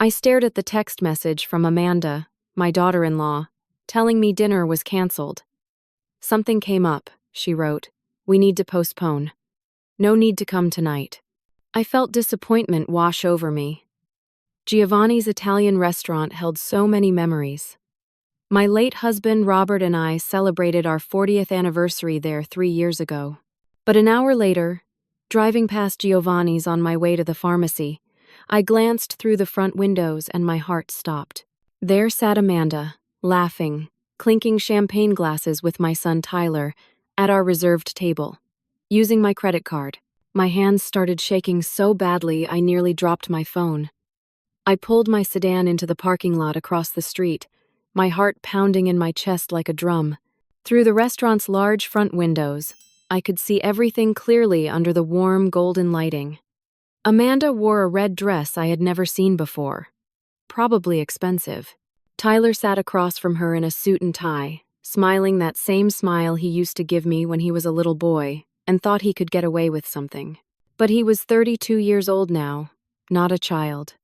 I stared at the text message from Amanda, my daughter-in-law, telling me dinner was canceled. "Something came up," she wrote. "We need to postpone. No need to come tonight." I felt disappointment wash over me. Giovanni's Italian restaurant held so many memories. My late husband Robert and I celebrated our 40th anniversary there 3 years ago. But an hour later, driving past Giovanni's on my way to the pharmacy, I glanced through the front windows and my heart stopped. There sat Amanda, laughing, clinking champagne glasses with my son Tyler at our reserved table. Using my credit card, my hands started shaking so badly I nearly dropped my phone. I pulled my sedan into the parking lot across the street, my heart pounding in my chest like a drum. Through the restaurant's large front windows, I could see everything clearly under the warm golden lighting. Amanda wore a red dress I had never seen before. Probably expensive. Tyler sat across from her in a suit and tie, smiling that same smile he used to give me when he was a little boy and thought he could get away with something. But he was 32 years old now, not a child.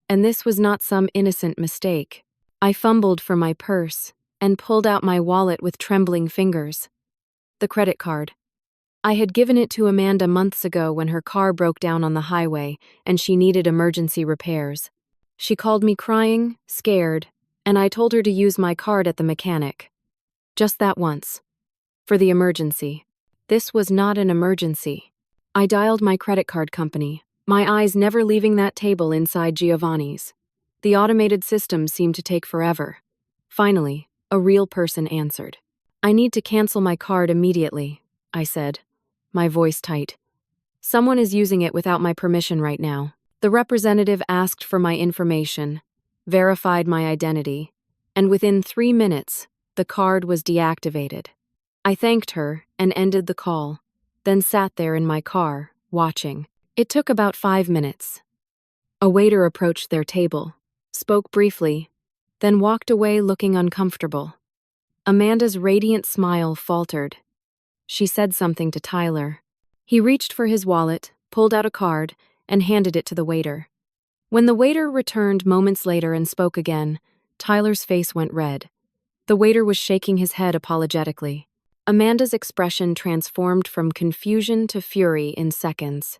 And this was not some innocent mistake. I fumbled for my purse and pulled out my wallet with trembling fingers. The credit card. I had given it to Amanda months ago when her car broke down on the highway and she needed emergency repairs. She called me crying, scared, and I told her to use my card at the mechanic. Just that once. For the emergency. This was not an emergency. I dialed my credit card company, my eyes never leaving that table inside Giovanni's. The automated system seemed to take forever. Finally, a real person answered. "I need to cancel my card immediately," I said, my voice tight. "Someone is using it without my permission right now." The representative asked for my information, verified my identity, and within 3 minutes, the card was deactivated. I thanked her and ended the call, then sat there in my car, watching. It took about 5 minutes. A waiter approached their table, spoke briefly, then walked away looking uncomfortable. Amanda's radiant smile faltered. She said something to Tyler. He reached for his wallet, pulled out a card, and handed it to the waiter. When the waiter returned moments later and spoke again, Tyler's face went red. The waiter was shaking his head apologetically. Amanda's expression transformed from confusion to fury in seconds.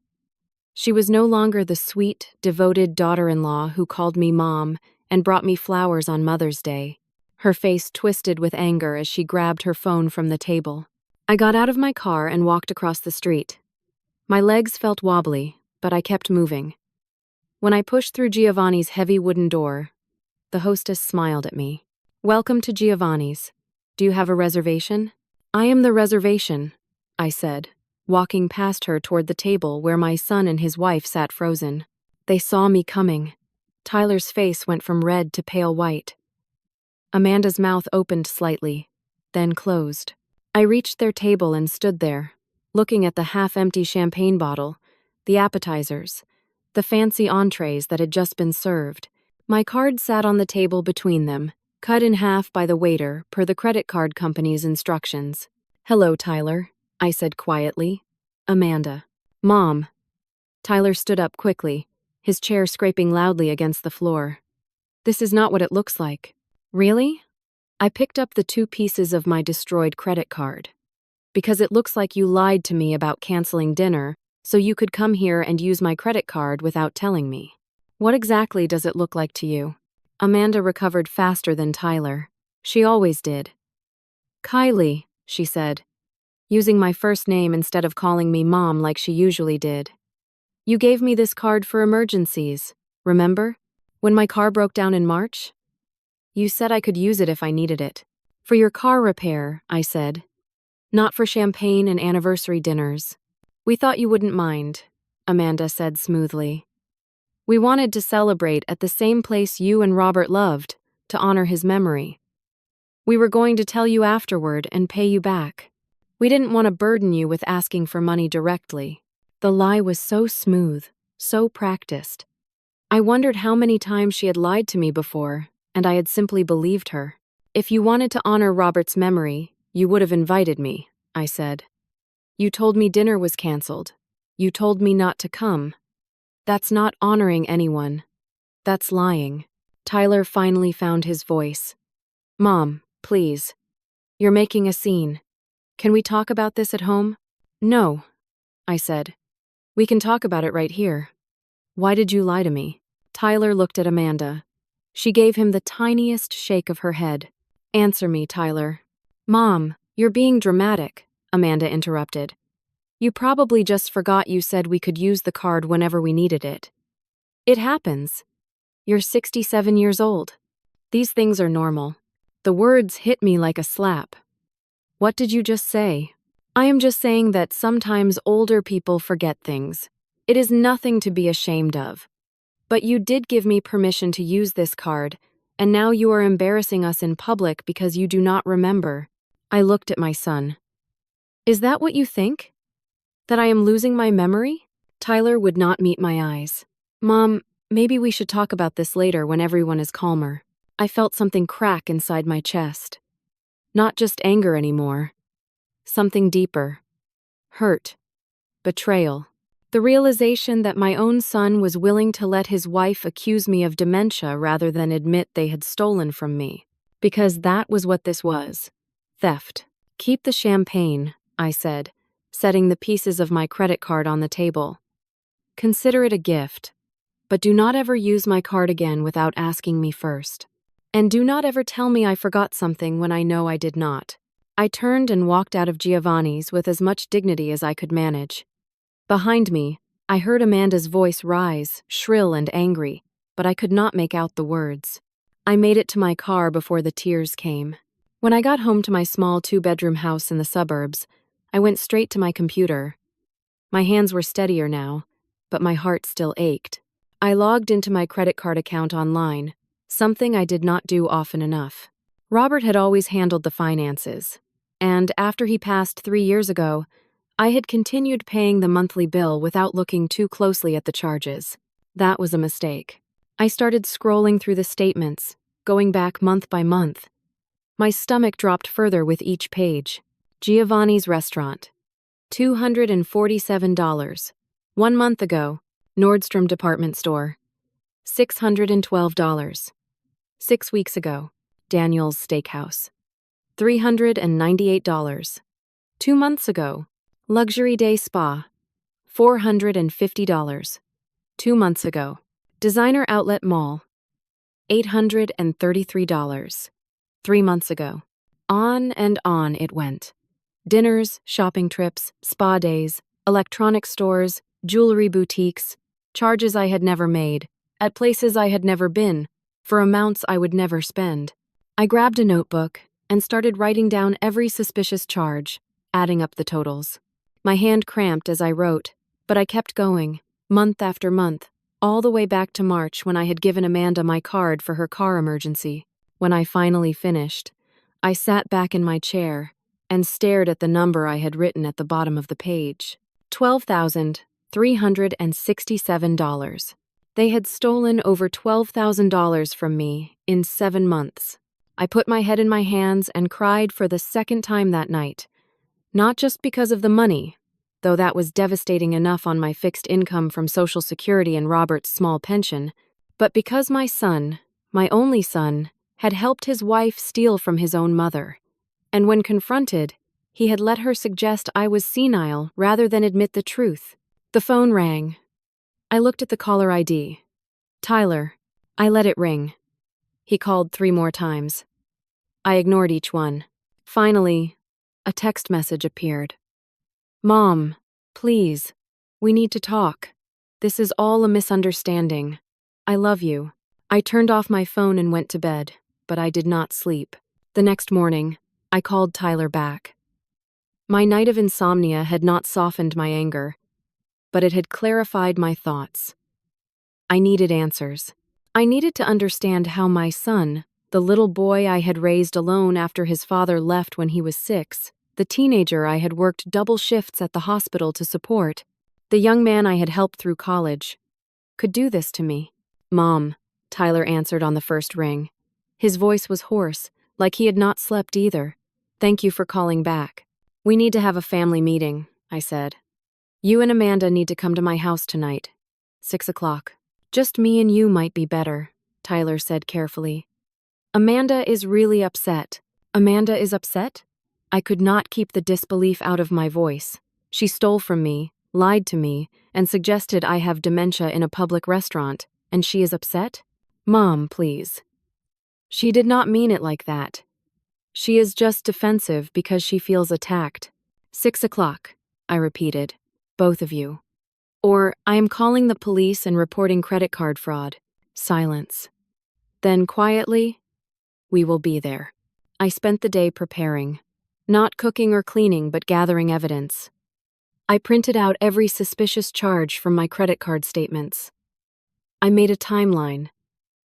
She was no longer the sweet, devoted daughter-in-law who called me mom and brought me flowers on Mother's Day. Her face twisted with anger as she grabbed her phone from the table. I got out of my car and walked across the street. My legs felt wobbly, but I kept moving. When I pushed through Giovanni's heavy wooden door, the hostess smiled at me. "Welcome to Giovanni's. Do you have a reservation?" "I am the reservation," I said, walking past her toward the table where my son and his wife sat frozen. They saw me coming. Tyler's face went from red to pale white. Amanda's mouth opened slightly, then closed. I reached their table and stood there, looking at the half-empty champagne bottle, the appetizers, the fancy entrees that had just been served. My card sat on the table between them, cut in half by the waiter per the credit card company's instructions. "Hello, Tyler," I said quietly. "Amanda." "Mom." Tyler stood up quickly, his chair scraping loudly against the floor. "This is not what it looks like." "Really?" I picked up the 2 pieces of my destroyed credit card. "Because it looks like you lied to me about canceling dinner, so you could come here and use my credit card without telling me. What exactly does it look like to you?" Amanda recovered faster than Tyler. She always did. "Kylie," she said, using my first name instead of calling me Mom like she usually did. "You gave me this card for emergencies, remember? When my car broke down in March? You said I could use it if I needed it. For your car repair," I said. "Not for champagne and anniversary dinners." "We thought you wouldn't mind," Amanda said smoothly. "We wanted to celebrate at the same place you and Robert loved, to honor his memory. We were going to tell you afterward and pay you back. We didn't want to burden you with asking for money directly." The lie was so smooth, so practiced. I wondered how many times she had lied to me before, and I had simply believed her. "If you wanted to honor Robert's memory, you would have invited me," I said. "You told me dinner was canceled. You told me not to come. That's not honoring anyone." That's lying. Tyler finally found his voice. Mom, please. You're making a scene. Can we talk about this at home? No, I said. We can talk about it right here. Why did you lie to me? Tyler looked at Amanda. She gave him the tiniest shake of her head. Answer me, Tyler. Mom, you're being dramatic, Amanda interrupted. You probably just forgot you said we could use the card whenever we needed it. It happens. You're 67 years old. These things are normal. The words hit me like a slap. What did you just say? I am just saying that sometimes older people forget things. It is nothing to be ashamed of. But you did give me permission to use this card, and now you are embarrassing us in public because you do not remember. I looked at my son. Is that what you think? That I am losing my memory? Tyler would not meet my eyes. Mom, maybe we should talk about this later when everyone is calmer. I felt something crack inside my chest. Not just anger anymore. Something deeper. Hurt. Betrayal. The realization that my own son was willing to let his wife accuse me of dementia rather than admit they had stolen from me. Because that was what this was. Theft. Keep the champagne, I said, setting the pieces of my credit card on the table. Consider it a gift. But do not ever use my card again without asking me first. And do not ever tell me I forgot something when I know I did not. I turned and walked out of Giovanni's with as much dignity as I could manage. Behind me, I heard Amanda's voice rise, shrill and angry, but I could not make out the words. I made it to my car before the tears came. When I got home to my small 2-bedroom house in the suburbs, I went straight to my computer. My hands were steadier now, but my heart still ached. I logged into my credit card account online, something I did not do often enough. Robert had always handled the finances, and after he passed 3 years ago, I had continued paying the monthly bill without looking too closely at the charges. That was a mistake. I started scrolling through the statements, going back month by month. My stomach dropped further with each page. Giovanni's restaurant. $247. 1 month ago, Nordstrom department store. $612. 6 weeks ago, Daniel's Steakhouse. $398. 2 months ago, Luxury Day Spa. $450. 2 months ago, Designer Outlet Mall. $833. 3 months ago. On and on it went. Dinners, shopping trips, spa days, electronic stores, jewelry boutiques, charges I had never made, at places I had never been, for amounts I would never spend. I grabbed a notebook and started writing down every suspicious charge, adding up the totals. My hand cramped as I wrote, but I kept going, month after month, all the way back to March when I had given Amanda my card for her car emergency. When I finally finished, I sat back in my chair and stared at the number I had written at the bottom of the page. $12,367. They had stolen over $12,000 from me in 7 months. I put my head in my hands and cried for the second time that night. Not just because of the money, though that was devastating enough on my fixed income from Social Security and Robert's small pension, but because my son, my only son, had helped his wife steal from his own mother. And when confronted, he had let her suggest I was senile rather than admit the truth. The phone rang. I looked at the caller ID. Tyler. I let it ring. He called 3 more times. I ignored each one. Finally, a text message appeared. Mom, please. We need to talk. This is all a misunderstanding. I love you. I turned off my phone and went to bed, but I did not sleep. The next morning, I called Tyler back. My night of insomnia had not softened my anger, but it had clarified my thoughts. I needed answers. I needed to understand how my son, the little boy I had raised alone after his father left when he was 6, the teenager I had worked double shifts at the hospital to support, the young man I had helped through college, could do this to me. Mom, Tyler answered on the first ring. His voice was hoarse, like he had not slept either. Thank you for calling back. We need to have a family meeting, I said. You and Amanda need to come to my house tonight. 6 o'clock. Just me and you might be better, Tyler said carefully. Amanda is really upset. Amanda is upset? I could not keep the disbelief out of my voice. She stole from me, lied to me, and suggested I have dementia in a public restaurant, and she is upset? Mom, please. She did not mean it like that. She is just defensive because she feels attacked. 6 o'clock, I repeated. Both of you. Or, I am calling the police and reporting credit card fraud. Silence. Then quietly, we will be there. I spent the day preparing. Not cooking or cleaning, but gathering evidence. I printed out every suspicious charge from my credit card statements. I made a timeline.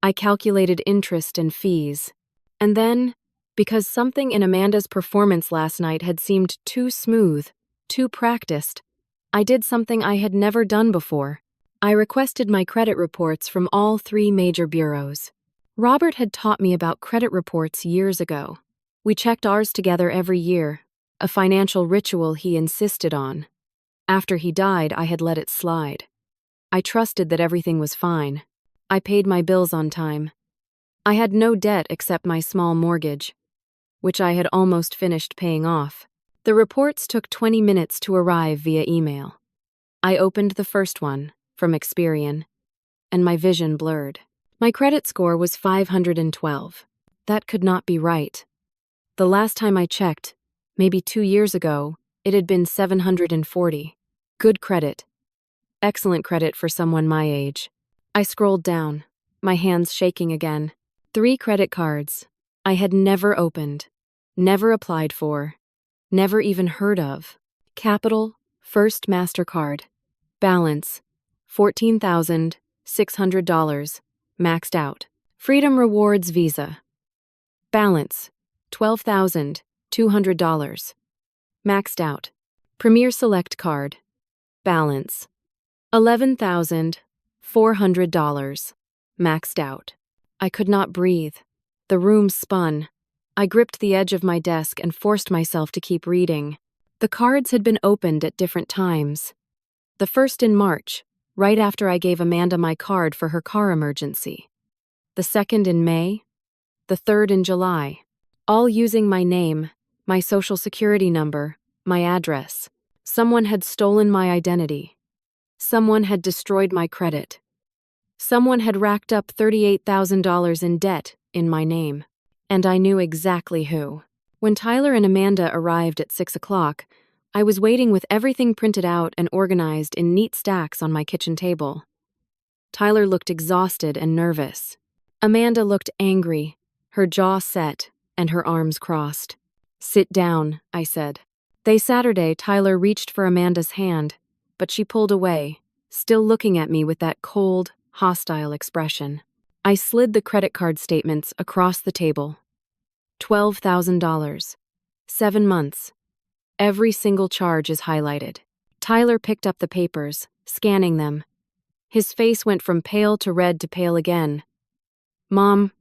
I calculated interest and fees. And then, because something in Amanda's performance last night had seemed too smooth, too practiced, I did something I had never done before. I requested my credit reports from all 3 major bureaus. Robert had taught me about credit reports years ago. We checked ours together every year, a financial ritual he insisted on. After he died, I had let it slide. I trusted that everything was fine. I paid my bills on time. I had no debt except my small mortgage, which I had almost finished paying off. The reports took 20 minutes to arrive via email. I opened the first one, from Experian, and my vision blurred. My credit score was 512. That could not be right. The last time I checked, maybe 2 years ago, it had been 740. Good credit. Excellent credit for someone my age. I scrolled down, my hands shaking again. 3 credit cards I had never opened, never applied for, never even heard of. Capital, First MasterCard. Balance, $14,600, maxed out. Freedom Rewards Visa. Balance, $12,200, maxed out. Premier Select Card. Balance, $11,400, maxed out. I could not breathe. The room spun. I gripped the edge of my desk and forced myself to keep reading. The cards had been opened at different times. The first in March, right after I gave Amanda my card for her car emergency. The second in May. The third in July. All using my name, my social security number, my address. Someone had stolen my identity. Someone had destroyed my credit. Someone had racked up $38,000 in debt in my name. And I knew exactly who. When Tyler and Amanda arrived at 6 o'clock, I was waiting with everything printed out and organized in neat stacks on my kitchen table. Tyler looked exhausted and nervous. Amanda looked angry, her jaw set, and her arms crossed. "Sit down," I said. Saturday, Tyler reached for Amanda's hand, but she pulled away, still looking at me with that cold, hostile expression. I slid the credit card statements across the table. $12,000. 7 months. Every single charge is highlighted. Tyler picked up the papers, scanning them. His face went from pale to red to pale again. "Mom,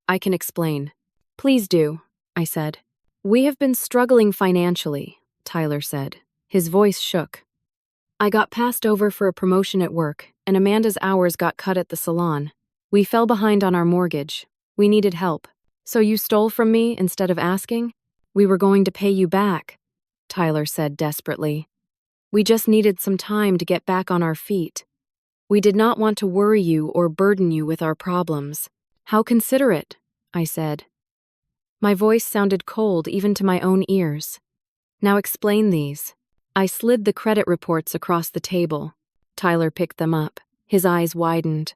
I can explain." "Please do," I said. "We have been struggling financially," Tyler said. His voice shook. "I got passed over for a promotion at work, and Amanda's hours got cut at the salon. We fell behind on our mortgage. We needed help. So you stole from me instead of asking? We were going to pay you back," Tyler said desperately. "We just needed some time to get back on our feet. We did not want to worry you or burden you with our problems." "How considerate," I said. My voice sounded cold even to my own ears. "Now explain these." I slid the credit reports across the table. Tyler picked them up. His eyes widened.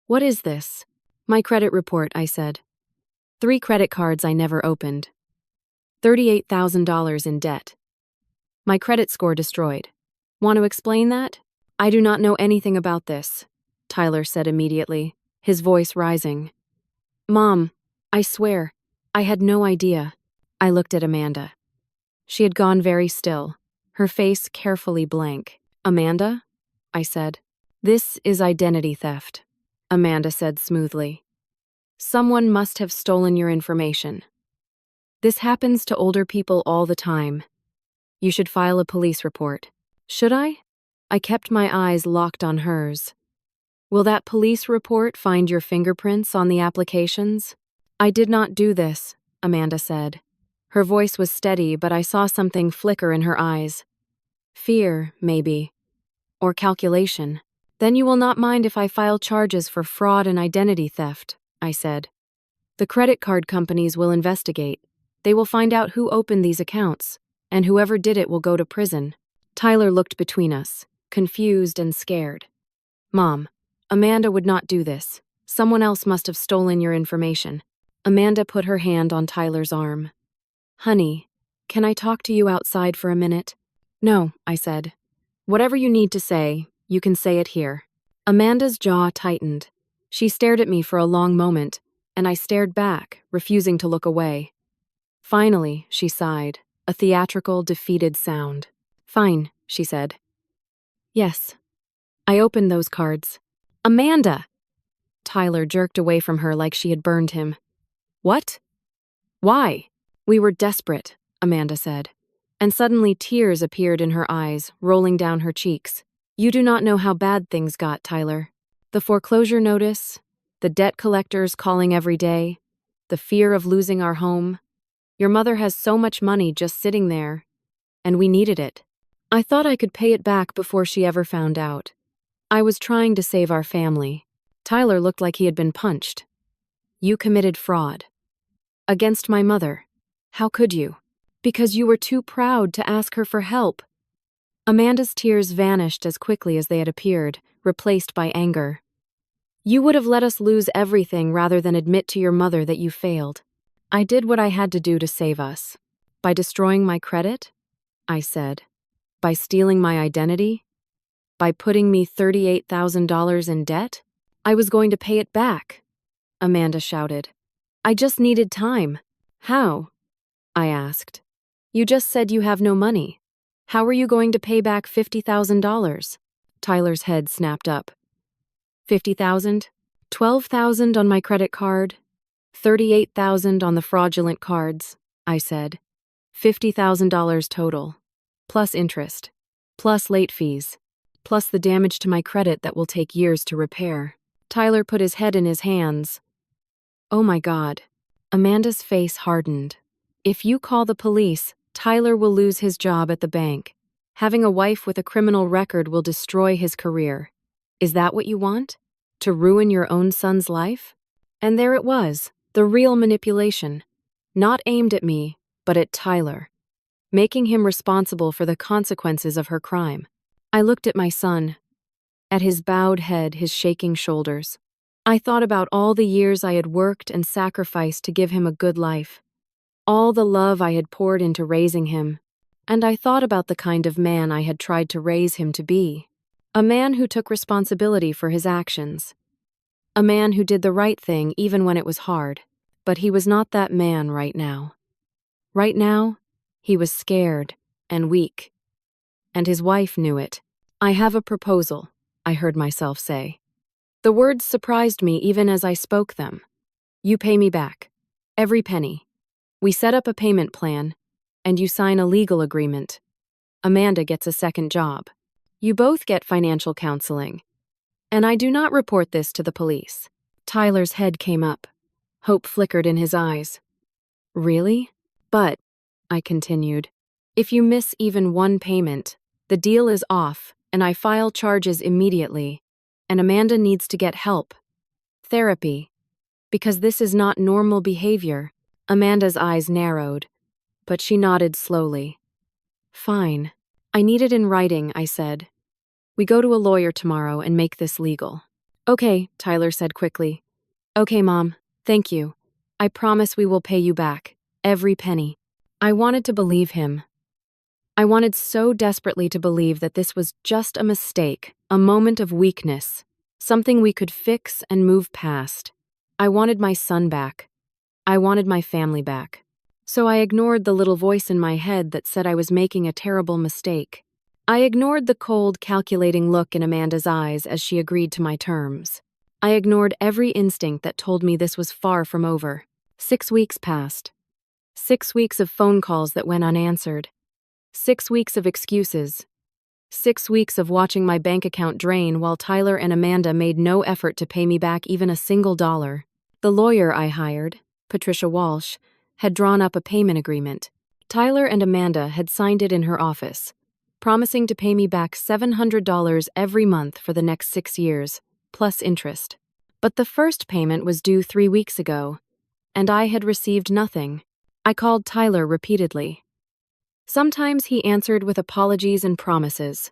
"What is this?" "My credit report," I said. 3 credit cards I never opened. $38,000 in debt. My credit score destroyed. "Want to explain that?" "I do not know anything about this," Tyler said immediately, his voice rising. "Mom, I swear, I had no idea." I looked at Amanda. She had gone very still, her face carefully blank. "Amanda?" I said. "This is identity theft," Amanda said smoothly. "Someone must have stolen your information. This happens to older people all the time. You should file a police report." "Should I?" I kept my eyes locked on hers. Will that police report find your fingerprints on the applications? I did not do this, Amanda said. Her voice was steady, but I saw something flicker in her eyes. Fear, maybe. Or calculation. Then you will not mind if I file charges for fraud and identity theft, I said. The credit card companies will investigate. They will find out who opened these accounts, and whoever did it will go to prison. Tyler looked between us, confused and scared. Mom, Amanda would not do this. Someone else must have stolen your information. Amanda put her hand on Tyler's arm. Honey, can I talk to you outside for a minute? No, I said. Whatever you need to say, you can say it here. Amanda's jaw tightened. She stared at me for a long moment, and I stared back, refusing to look away. Finally, she sighed, a theatrical, defeated sound. Fine, she said. Yes. I opened those cards. Amanda! Tyler jerked away from her like she had burned him. What? Why? We were desperate, Amanda said. And suddenly tears appeared in her eyes, rolling down her cheeks. You do not know how bad things got, Tyler. The foreclosure notice, the debt collectors calling every day, the fear of losing our home. Your mother has so much money just sitting there, and we needed it. I thought I could pay it back before she ever found out. I was trying to save our family. Tyler looked like he had been punched. You committed fraud. Against my mother. How could you? Because you were too proud to ask her for help. Amanda's tears vanished as quickly as they had appeared, replaced by anger. You would have let us lose everything rather than admit to your mother that you failed. I did what I had to do to save us. By destroying my credit? I said. By stealing my identity? By putting me $38,000 in debt? I was going to pay it back, Amanda shouted. I just needed time. How? I asked. You just said you have no money. How are you going to pay back $50,000? Tyler's head snapped up. 50,000? 12,000 on my credit card? 38,000 on the fraudulent cards, I said. $50,000 total. Plus interest. Plus late fees. Plus the damage to my credit that will take years to repair. Tyler put his head in his hands. Oh my God. Amanda's face hardened. If you call the police, Tyler will lose his job at the bank. Having a wife with a criminal record will destroy his career. Is that what you want? To ruin your own son's life? And there it was, the real manipulation. Not aimed at me, but at Tyler. Making him responsible for the consequences of her crime. I looked at my son. At his bowed head, his shaking shoulders. I thought about all the years I had worked and sacrificed to give him a good life. All the love I had poured into raising him. And I thought about the kind of man I had tried to raise him to be. A man who took responsibility for his actions. A man who did the right thing even when it was hard. But he was not that man right now. Right now, he was scared and weak. And his wife knew it. I have a proposal, I heard myself say. The words surprised me even as I spoke them. You pay me back. Every penny. We set up a payment plan, and you sign a legal agreement. Amanda gets a second job. You both get financial counseling. And I do not report this to the police. Tyler's head came up. Hope flickered in his eyes. Really? But, I continued, if you miss even one payment, the deal is off, and I file charges immediately. And Amanda needs to get help. Therapy. Because this is not normal behavior. Amanda's eyes narrowed, but she nodded slowly. Fine. I need it in writing, I said. We go to a lawyer tomorrow and make this legal. Okay, Tyler said quickly. Okay, Mom. Thank you. I promise we will pay you back. Every penny. I wanted to believe him. I wanted so desperately to believe that this was just a mistake, a moment of weakness, something we could fix and move past. I wanted my son back. I wanted my family back. So I ignored the little voice in my head that said I was making a terrible mistake. I ignored the cold, calculating look in Amanda's eyes as she agreed to my terms. I ignored every instinct that told me this was far from over. 6 weeks passed. 6 weeks of phone calls that went unanswered. 6 weeks of excuses. 6 weeks of watching my bank account drain while Tyler and Amanda made no effort to pay me back even a single dollar. The lawyer I hired, Patricia Walsh, had drawn up a payment agreement. Tyler and Amanda had signed it in her office, promising to pay me back $700 every month for the next 6 years, plus interest. But the first payment was due 3 weeks ago, and I had received nothing. I called Tyler repeatedly. Sometimes he answered with apologies and promises.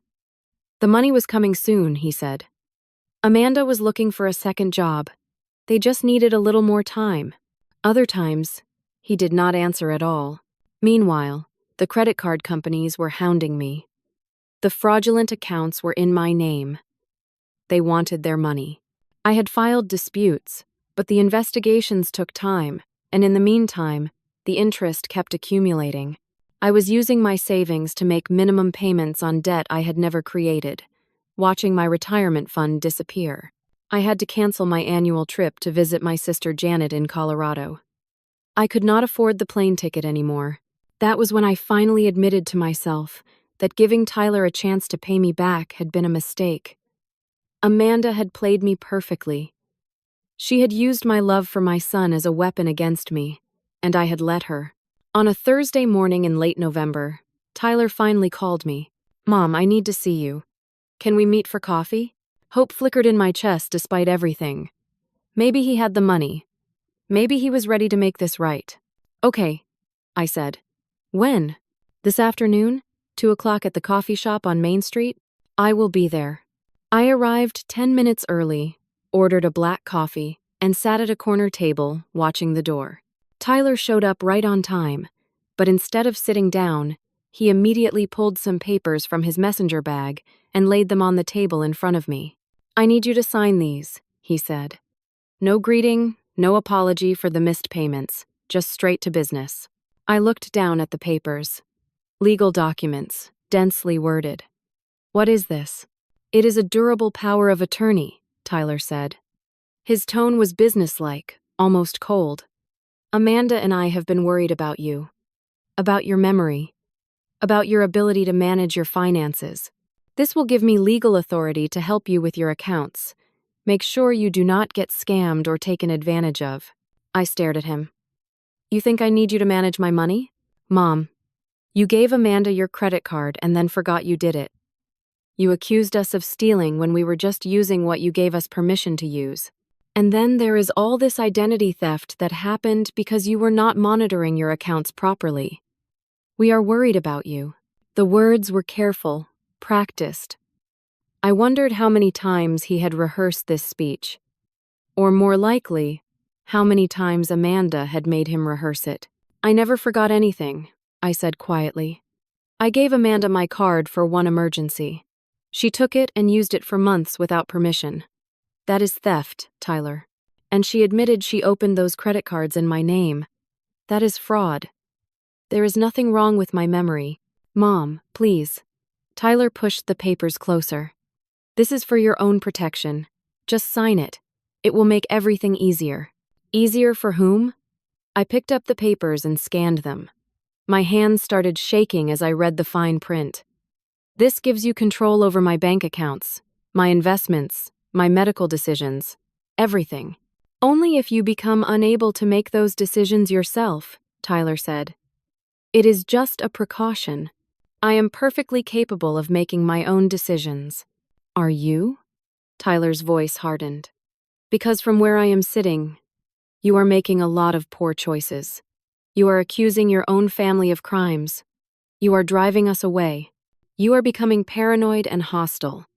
The money was coming soon, he said. Amanda was looking for a second job. They just needed a little more time. Other times, he did not answer at all. Meanwhile, the credit card companies were hounding me. The fraudulent accounts were in my name. They wanted their money. I had filed disputes, but the investigations took time, and in the meantime, the interest kept accumulating. I was using my savings to make minimum payments on debt I had never created, watching my retirement fund disappear. I had to cancel my annual trip to visit my sister Janet in Colorado. I could not afford the plane ticket anymore. That was when I finally admitted to myself that giving Tyler a chance to pay me back had been a mistake. Amanda had played me perfectly. She had used my love for my son as a weapon against me, and I had let her. On a Thursday morning in late November, Tyler finally called me. "Mom, I need to see you. Can we meet for coffee?" Hope flickered in my chest despite everything. Maybe he had the money. Maybe he was ready to make this right. "Okay," I said. "When?" "This afternoon, 2 o'clock at the coffee shop on Main Street. I will be there." I arrived 10 minutes early, ordered a black coffee, and sat at a corner table, watching the door. Tyler showed up right on time, but instead of sitting down, he immediately pulled some papers from his messenger bag and laid them on the table in front of me. "I need you to sign these," he said. "No greeting, no apology for the missed payments, just straight to business." I looked down at the papers. Legal documents, densely worded. "What is this?" "It is a durable power of attorney," Tyler said. His tone was businesslike, almost cold. "Amanda and I have been worried about you. About your memory. About your ability to manage your finances. This will give me legal authority to help you with your accounts. Make sure you do not get scammed or taken advantage of." I stared at him. "You think I need you to manage my money?" "Mom, you gave Amanda your credit card and then forgot you did it. You accused us of stealing when we were just using what you gave us permission to use. And then there is all this identity theft that happened because you were not monitoring your accounts properly. We are worried about you." The words were careful, practiced. I wondered how many times he had rehearsed this speech. Or more likely, how many times Amanda had made him rehearse it. "I never forgot anything," I said quietly. "I gave Amanda my card for one emergency. She took it and used it for months without permission. That is theft, Tyler. And she admitted she opened those credit cards in my name. That is fraud. There is nothing wrong with my memory. Mom, please." Tyler pushed the papers closer. "This is for your own protection. Just sign it. It will make everything easier." "Easier for whom?" I picked up the papers and scanned them. My hands started shaking as I read the fine print. "This gives you control over my bank accounts, my investments, my medical decisions, everything. Only if you become unable to make those decisions yourself," Tyler said. "It is just a precaution. I am perfectly capable of making my own decisions." "Are you?" Tyler's voice hardened. "Because from where I am sitting, you are making a lot of poor choices. You are accusing your own family of crimes. You are driving us away. You are becoming paranoid and hostile.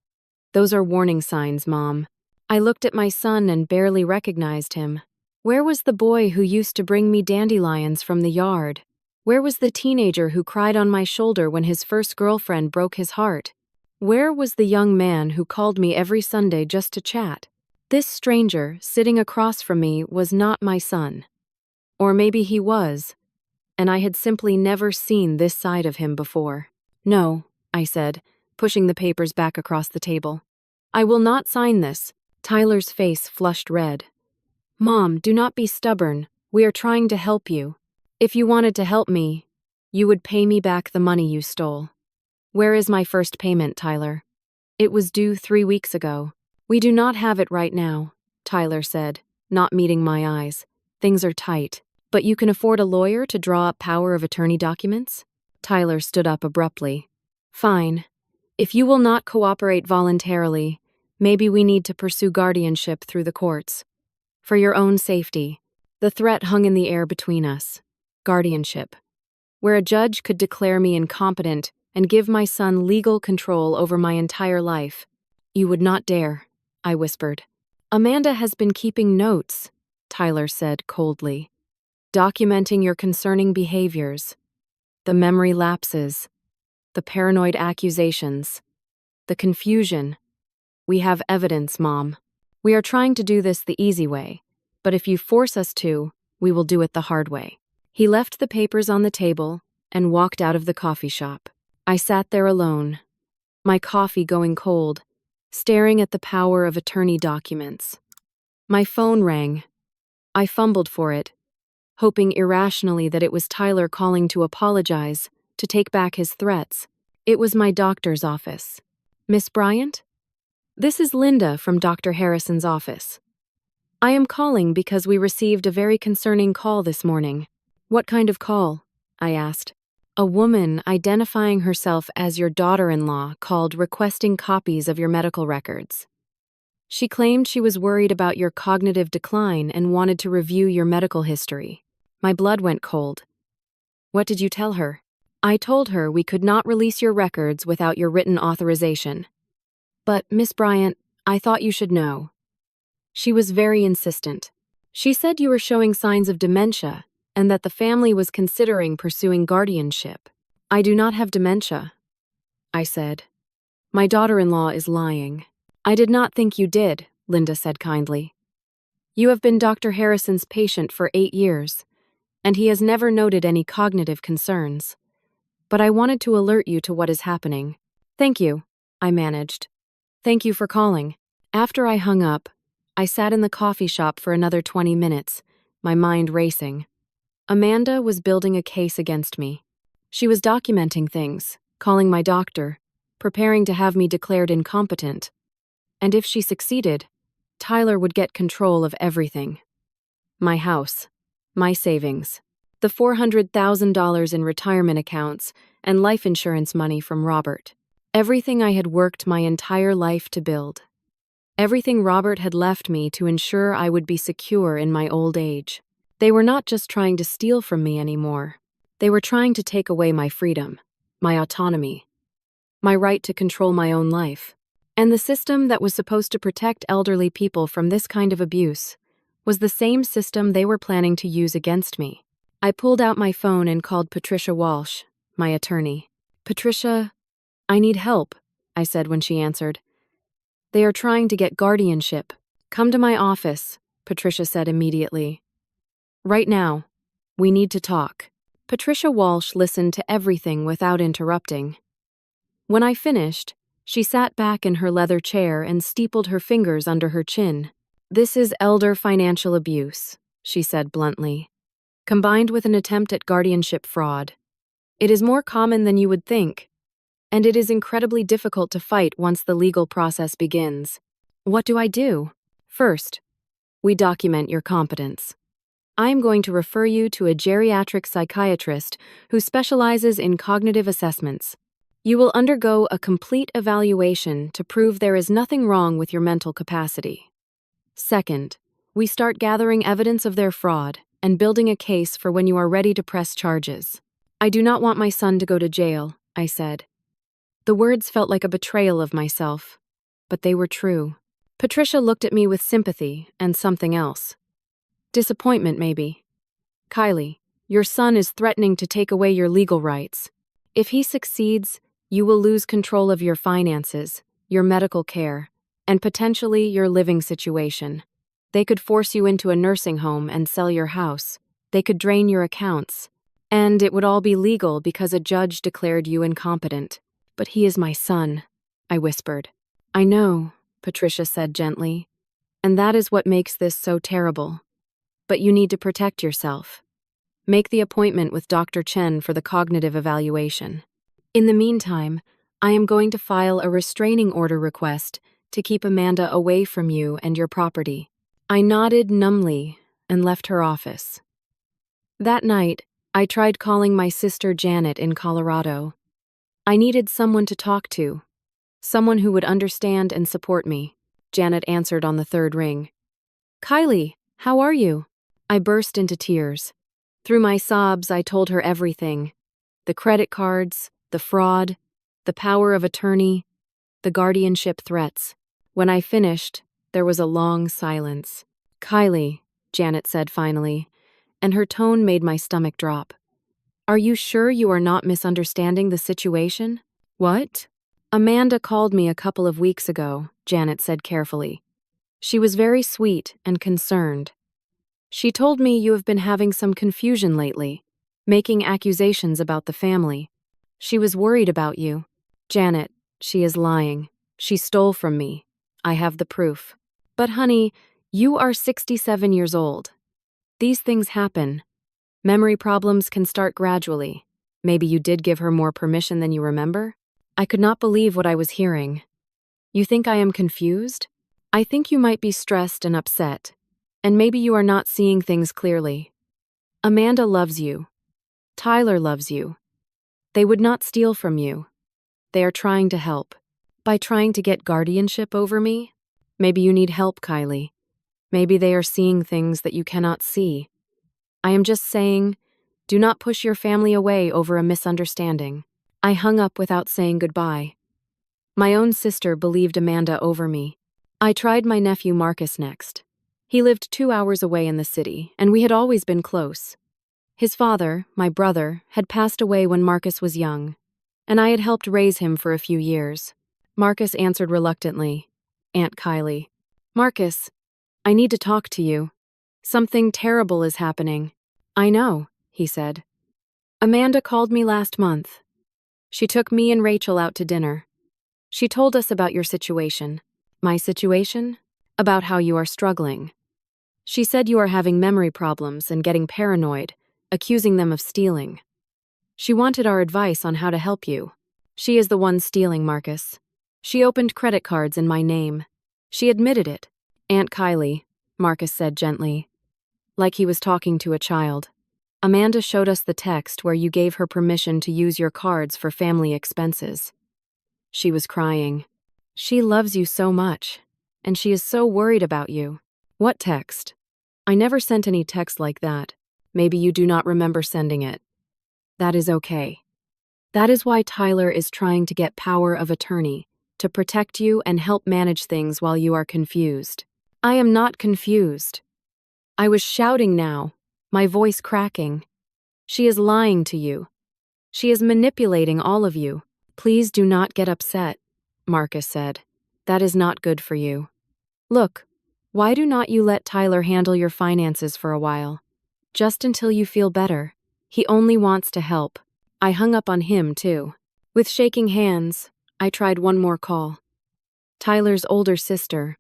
Those are warning signs, Mom." I looked at my son and barely recognized him. Where was the boy who used to bring me dandelions from the yard? Where was the teenager who cried on my shoulder when his first girlfriend broke his heart? Where was the young man who called me every Sunday just to chat? This stranger sitting across from me was not my son. Or maybe he was, and I had simply never seen this side of him before. "No," I said, pushing the papers back across the table. "I will not sign this." Tyler's face flushed red. "Mom, do not be stubborn. We are trying to help you. If you wanted to help me, you would pay me back the money you stole." Where is my first payment, Tyler? It was due 3 weeks ago. We do not have it right now, Tyler said, not meeting my eyes. Things are tight. But you can afford a lawyer to draw up power of attorney documents? Tyler stood up abruptly. Fine. If you will not cooperate voluntarily, maybe we need to pursue guardianship through the courts. For your own safety. The threat hung in the air between us. Guardianship. Where a judge could declare me incompetent and give my son legal control over my entire life. You would not dare, I whispered. Amanda has been keeping notes, Tyler said coldly. Documenting your concerning behaviors. The memory lapses. The paranoid accusations. The confusion. We have evidence, Mom. We are trying to do this the easy way, but if you force us to, we will do it the hard way. He left the papers on the table and walked out of the coffee shop. I sat there alone, my coffee going cold, staring at the power of attorney documents. My phone rang. I fumbled for it, hoping irrationally that it was Tyler calling to apologize, to take back his threats. It was my doctor's office. Miss Bryant? This is Linda from Dr. Harrison's office. I am calling because we received a very concerning call this morning. What kind of call? I asked. A woman identifying herself as your daughter-in-law called requesting copies of your medical records. She claimed she was worried about your cognitive decline and wanted to review your medical history. My blood went cold. What did you tell her? I told her we could not release your records without your written authorization. But, Miss Bryant, I thought you should know. She was very insistent. She said you were showing signs of dementia and that the family was considering pursuing guardianship. I do not have dementia, I said. My daughter-in-law is lying. I did not think you did, Linda said kindly. You have been Dr. Harrison's patient for 8 years, and he has never noted any cognitive concerns. But I wanted to alert you to what is happening. Thank you, I managed. Thank you for calling. After I hung up, I sat in the coffee shop for another 20 minutes, my mind racing. Amanda was building a case against me. She was documenting things, calling my doctor, preparing to have me declared incompetent. And if she succeeded, Tyler would get control of everything. My house, my savings, the $400,000 in retirement accounts, and life insurance money from Robert. Everything I had worked my entire life to build. Everything Robert had left me to ensure I would be secure in my old age. They were not just trying to steal from me anymore. They were trying to take away my freedom, my autonomy, my right to control my own life. And the system that was supposed to protect elderly people from this kind of abuse was the same system they were planning to use against me. I pulled out my phone and called Patricia Walsh, my attorney. Patricia, I need help, I said when she answered. They are trying to get guardianship. Come to my office, Patricia said immediately. Right now. We need to talk. Patricia Walsh listened to everything without interrupting. When I finished, she sat back in her leather chair and steepled her fingers under her chin. This is elder financial abuse, she said bluntly, combined with an attempt at guardianship fraud. It is more common than you would think, and it is incredibly difficult to fight once the legal process begins. What do I do? First, we document your competence. I am going to refer you to a geriatric psychiatrist who specializes in cognitive assessments. You will undergo a complete evaluation to prove there is nothing wrong with your mental capacity. Second, we start gathering evidence of their fraud and building a case for when you are ready to press charges. I do not want my son to go to jail, I said. The words felt like a betrayal of myself, but they were true. Patricia looked at me with sympathy and something else. Disappointment, maybe. Kylie, your son is threatening to take away your legal rights. If he succeeds, you will lose control of your finances, your medical care, and potentially your living situation. They could force you into a nursing home and sell your house. They could drain your accounts. And it would all be legal because a judge declared you incompetent. But he is my son, I whispered. I know, Patricia said gently, and that is what makes this so terrible. But you need to protect yourself. Make the appointment with Dr. Chen for the cognitive evaluation. In the meantime, I am going to file a restraining order request to keep Amanda away from you and your property." I nodded numbly and left her office. That night, I tried calling my sister Janet in Colorado. I needed someone to talk to, someone who would understand and support me. Janet answered on the third ring. "Kylie, how are you?" I burst into tears. Through my sobs, I told her everything: the credit cards, the fraud, the power of attorney, the guardianship threats. When I finished, there was a long silence. "Kylie," Janet said finally, and her tone made my stomach drop. "Are you sure you are not misunderstanding the situation?" "What?" "Amanda called me a couple of weeks ago," Janet said carefully. "She was very sweet and concerned. She told me you have been having some confusion lately, making accusations about the family. She was worried about you." "Janet, she is lying. She stole from me. I have the proof." "But honey, you are 67 years old. These things happen. Memory problems can start gradually. Maybe you did give her more permission than you remember?" I could not believe what I was hearing. "You think I am confused? I think you might be stressed and upset, and maybe you are not seeing things clearly. Amanda loves you. Tyler loves you. They would not steal from you. They are trying to help. By trying to get guardianship over me? Maybe you need help, Kylie. Maybe they are seeing things that you cannot see. I am just saying, do not push your family away over a misunderstanding." I hung up without saying goodbye. My own sister believed Amanda over me. I tried my nephew Marcus next. He lived 2 hours away in the city, and we had always been close. His father, my brother, had passed away when Marcus was young, and I had helped raise him for a few years. Marcus answered reluctantly, "Aunt Kylie." "Marcus, I need to talk to you. Something terrible is happening." "I know," he said. "Amanda called me last month. She took me and Rachel out to dinner. She told us about your situation." "My situation?" "About how you are struggling. She said you are having memory problems and getting paranoid, accusing them of stealing. She wanted our advice on how to help you." "She is the one stealing, Marcus. She opened credit cards in my name. She admitted it." "Aunt Kylie," Marcus said gently, like he was talking to a child. "Amanda showed us the text where you gave her permission to use your cards for family expenses." She was crying. "She loves you so much, and she is so worried about you." "What text?" "I never sent any text like that. Maybe you do not remember sending it. That is okay. That is why Tyler is trying to get power of attorney, to protect you and help manage things while you are confused." "I am not confused." I was shouting now, my voice cracking. "She is lying to you. She is manipulating all of you." "Please do not get upset," Marcus said. "That is not good for you. Look, why do not you let Tyler handle your finances for a while? Just until you feel better. He only wants to help." I hung up on him, too. With shaking hands, I tried one more call. Tyler's older sister,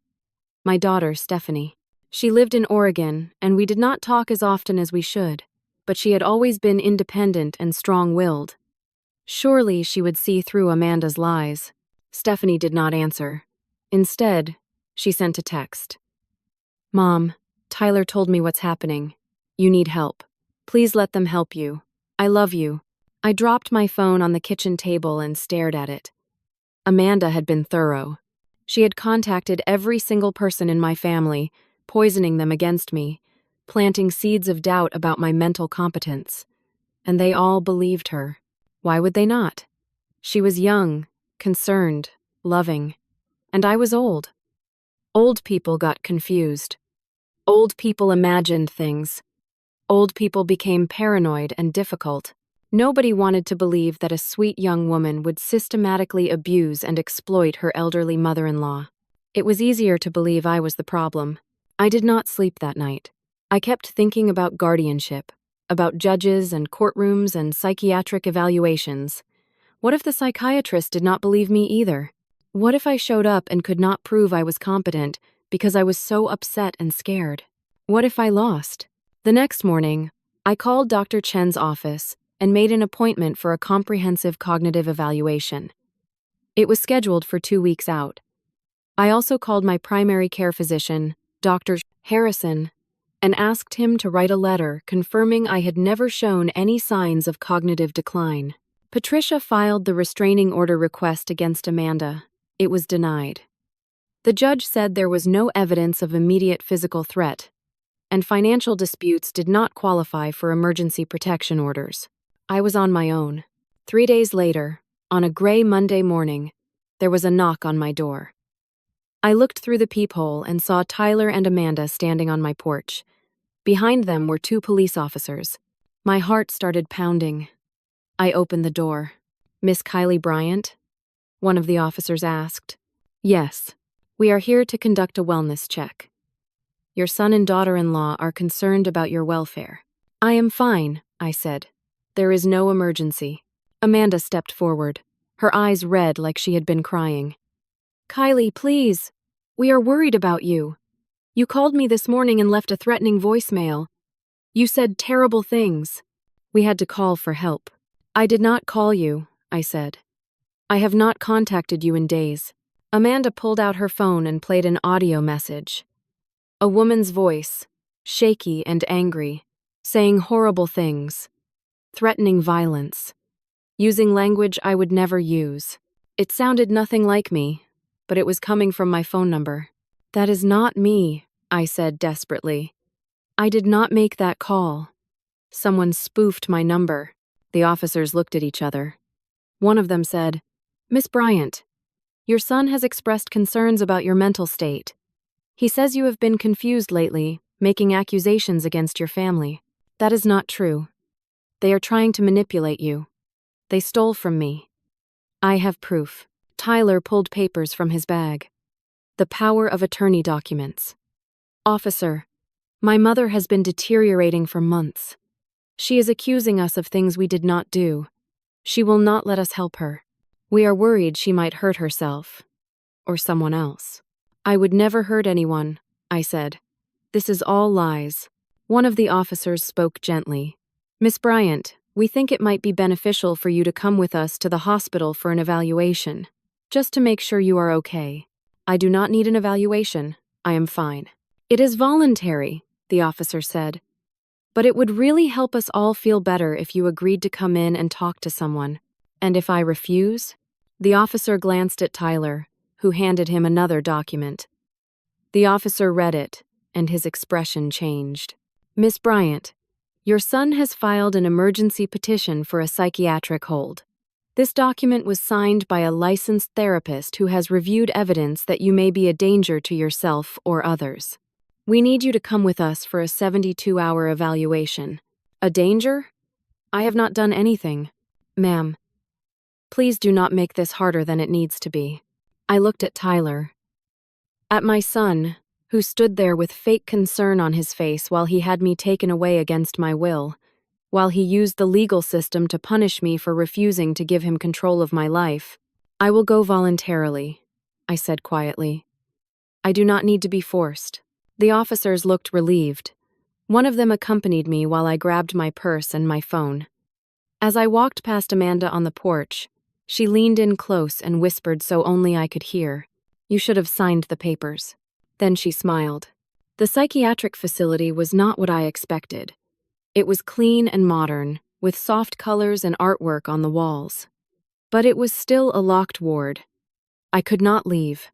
my daughter, Stephanie. She lived in Oregon, and we did not talk as often as we should, but she had always been independent and strong-willed. Surely she would see through Amanda's lies. Stephanie did not answer. Instead, she sent a text. "Mom, Tyler told me what's happening. You need help. Please let them help you. I love you." I dropped my phone on the kitchen table and stared at it. Amanda had been thorough. She had contacted every single person in my family, poisoning them against me, planting seeds of doubt about my mental competence. And they all believed her. Why would they not? She was young, concerned, loving, and I was old. Old people got confused. Old people imagined things. Old people became paranoid and difficult. Nobody wanted to believe that a sweet young woman would systematically abuse and exploit her elderly mother-in-law. It was easier to believe I was the problem. I did not sleep that night. I kept thinking about guardianship, about judges and courtrooms and psychiatric evaluations. What if the psychiatrist did not believe me either? What if I showed up and could not prove I was competent because I was so upset and scared? What if I lost? The next morning, I called Dr. Chen's office and made an appointment for a comprehensive cognitive evaluation. It was scheduled for 2 weeks out. I also called my primary care physician, Dr. Harrison, and asked him to write a letter confirming I had never shown any signs of cognitive decline. Patricia filed the restraining order request against Amanda. It was denied. The judge said there was no evidence of immediate physical threat, and financial disputes did not qualify for emergency protection orders. I was on my own. 3 days later, on a gray Monday morning, there was a knock on my door. I looked through the peephole and saw Tyler and Amanda standing on my porch. Behind them were 2 police officers. My heart started pounding. I opened the door. "Miss Kylie Bryant?" one of the officers asked. "Yes. We are here to conduct a wellness check. Your son and daughter-in-law are concerned about your welfare." "I am fine," I said. "There is no emergency." Amanda stepped forward, her eyes red like she had been crying. "Kylie, please. We are worried about you. You called me this morning and left a threatening voicemail. You said terrible things. We had to call for help." "I did not call you," I said. "I have not contacted you in days." Amanda pulled out her phone and played an audio message. A woman's voice, shaky and angry, saying horrible things, threatening violence, using language I would never use. It sounded nothing like me, but it was coming from my phone number. "That is not me," I said desperately. "I did not make that call. Someone spoofed my number." The officers looked at each other. One of them said, "Miss Bryant, your son has expressed concerns about your mental state. He says you have been confused lately, making accusations against your family. That is not true. They are trying to manipulate you. They stole from me. I have proof." Tyler pulled papers from his bag. The power of attorney documents. "Officer, my mother has been deteriorating for months. She is accusing us of things we did not do. She will not let us help her. We are worried she might hurt herself. Or someone else." "I would never hurt anyone," I said. "This is all lies." One of the officers spoke gently. "Miss Bryant, we think it might be beneficial for you to come with us to the hospital for an evaluation, just to make sure you are okay." "I do not need an evaluation. I am fine." "It is voluntary," the officer said. "But it would really help us all feel better if you agreed to come in and talk to someone." "And if I refuse?" The officer glanced at Tyler, who handed him another document. The officer read it, and his expression changed. "Miss Bryant, your son has filed an emergency petition for a psychiatric hold. This document was signed by a licensed therapist who has reviewed evidence that you may be a danger to yourself or others. We need you to come with us for a 72-hour evaluation." "A danger? I have not done anything." "Ma'am, please do not make this harder than it needs to be." I looked at Tyler. At my son, who stood there with fake concern on his face while he had me taken away against my will, while he used the legal system to punish me for refusing to give him control of my life. "I will go voluntarily," I said quietly. "I do not need to be forced." The officers looked relieved. One of them accompanied me while I grabbed my purse and my phone. As I walked past Amanda on the porch, she leaned in close and whispered so only I could hear, "You should have signed the papers." Then she smiled. The psychiatric facility was not what I expected. It was clean and modern, with soft colors and artwork on the walls. But it was still a locked ward. I could not leave.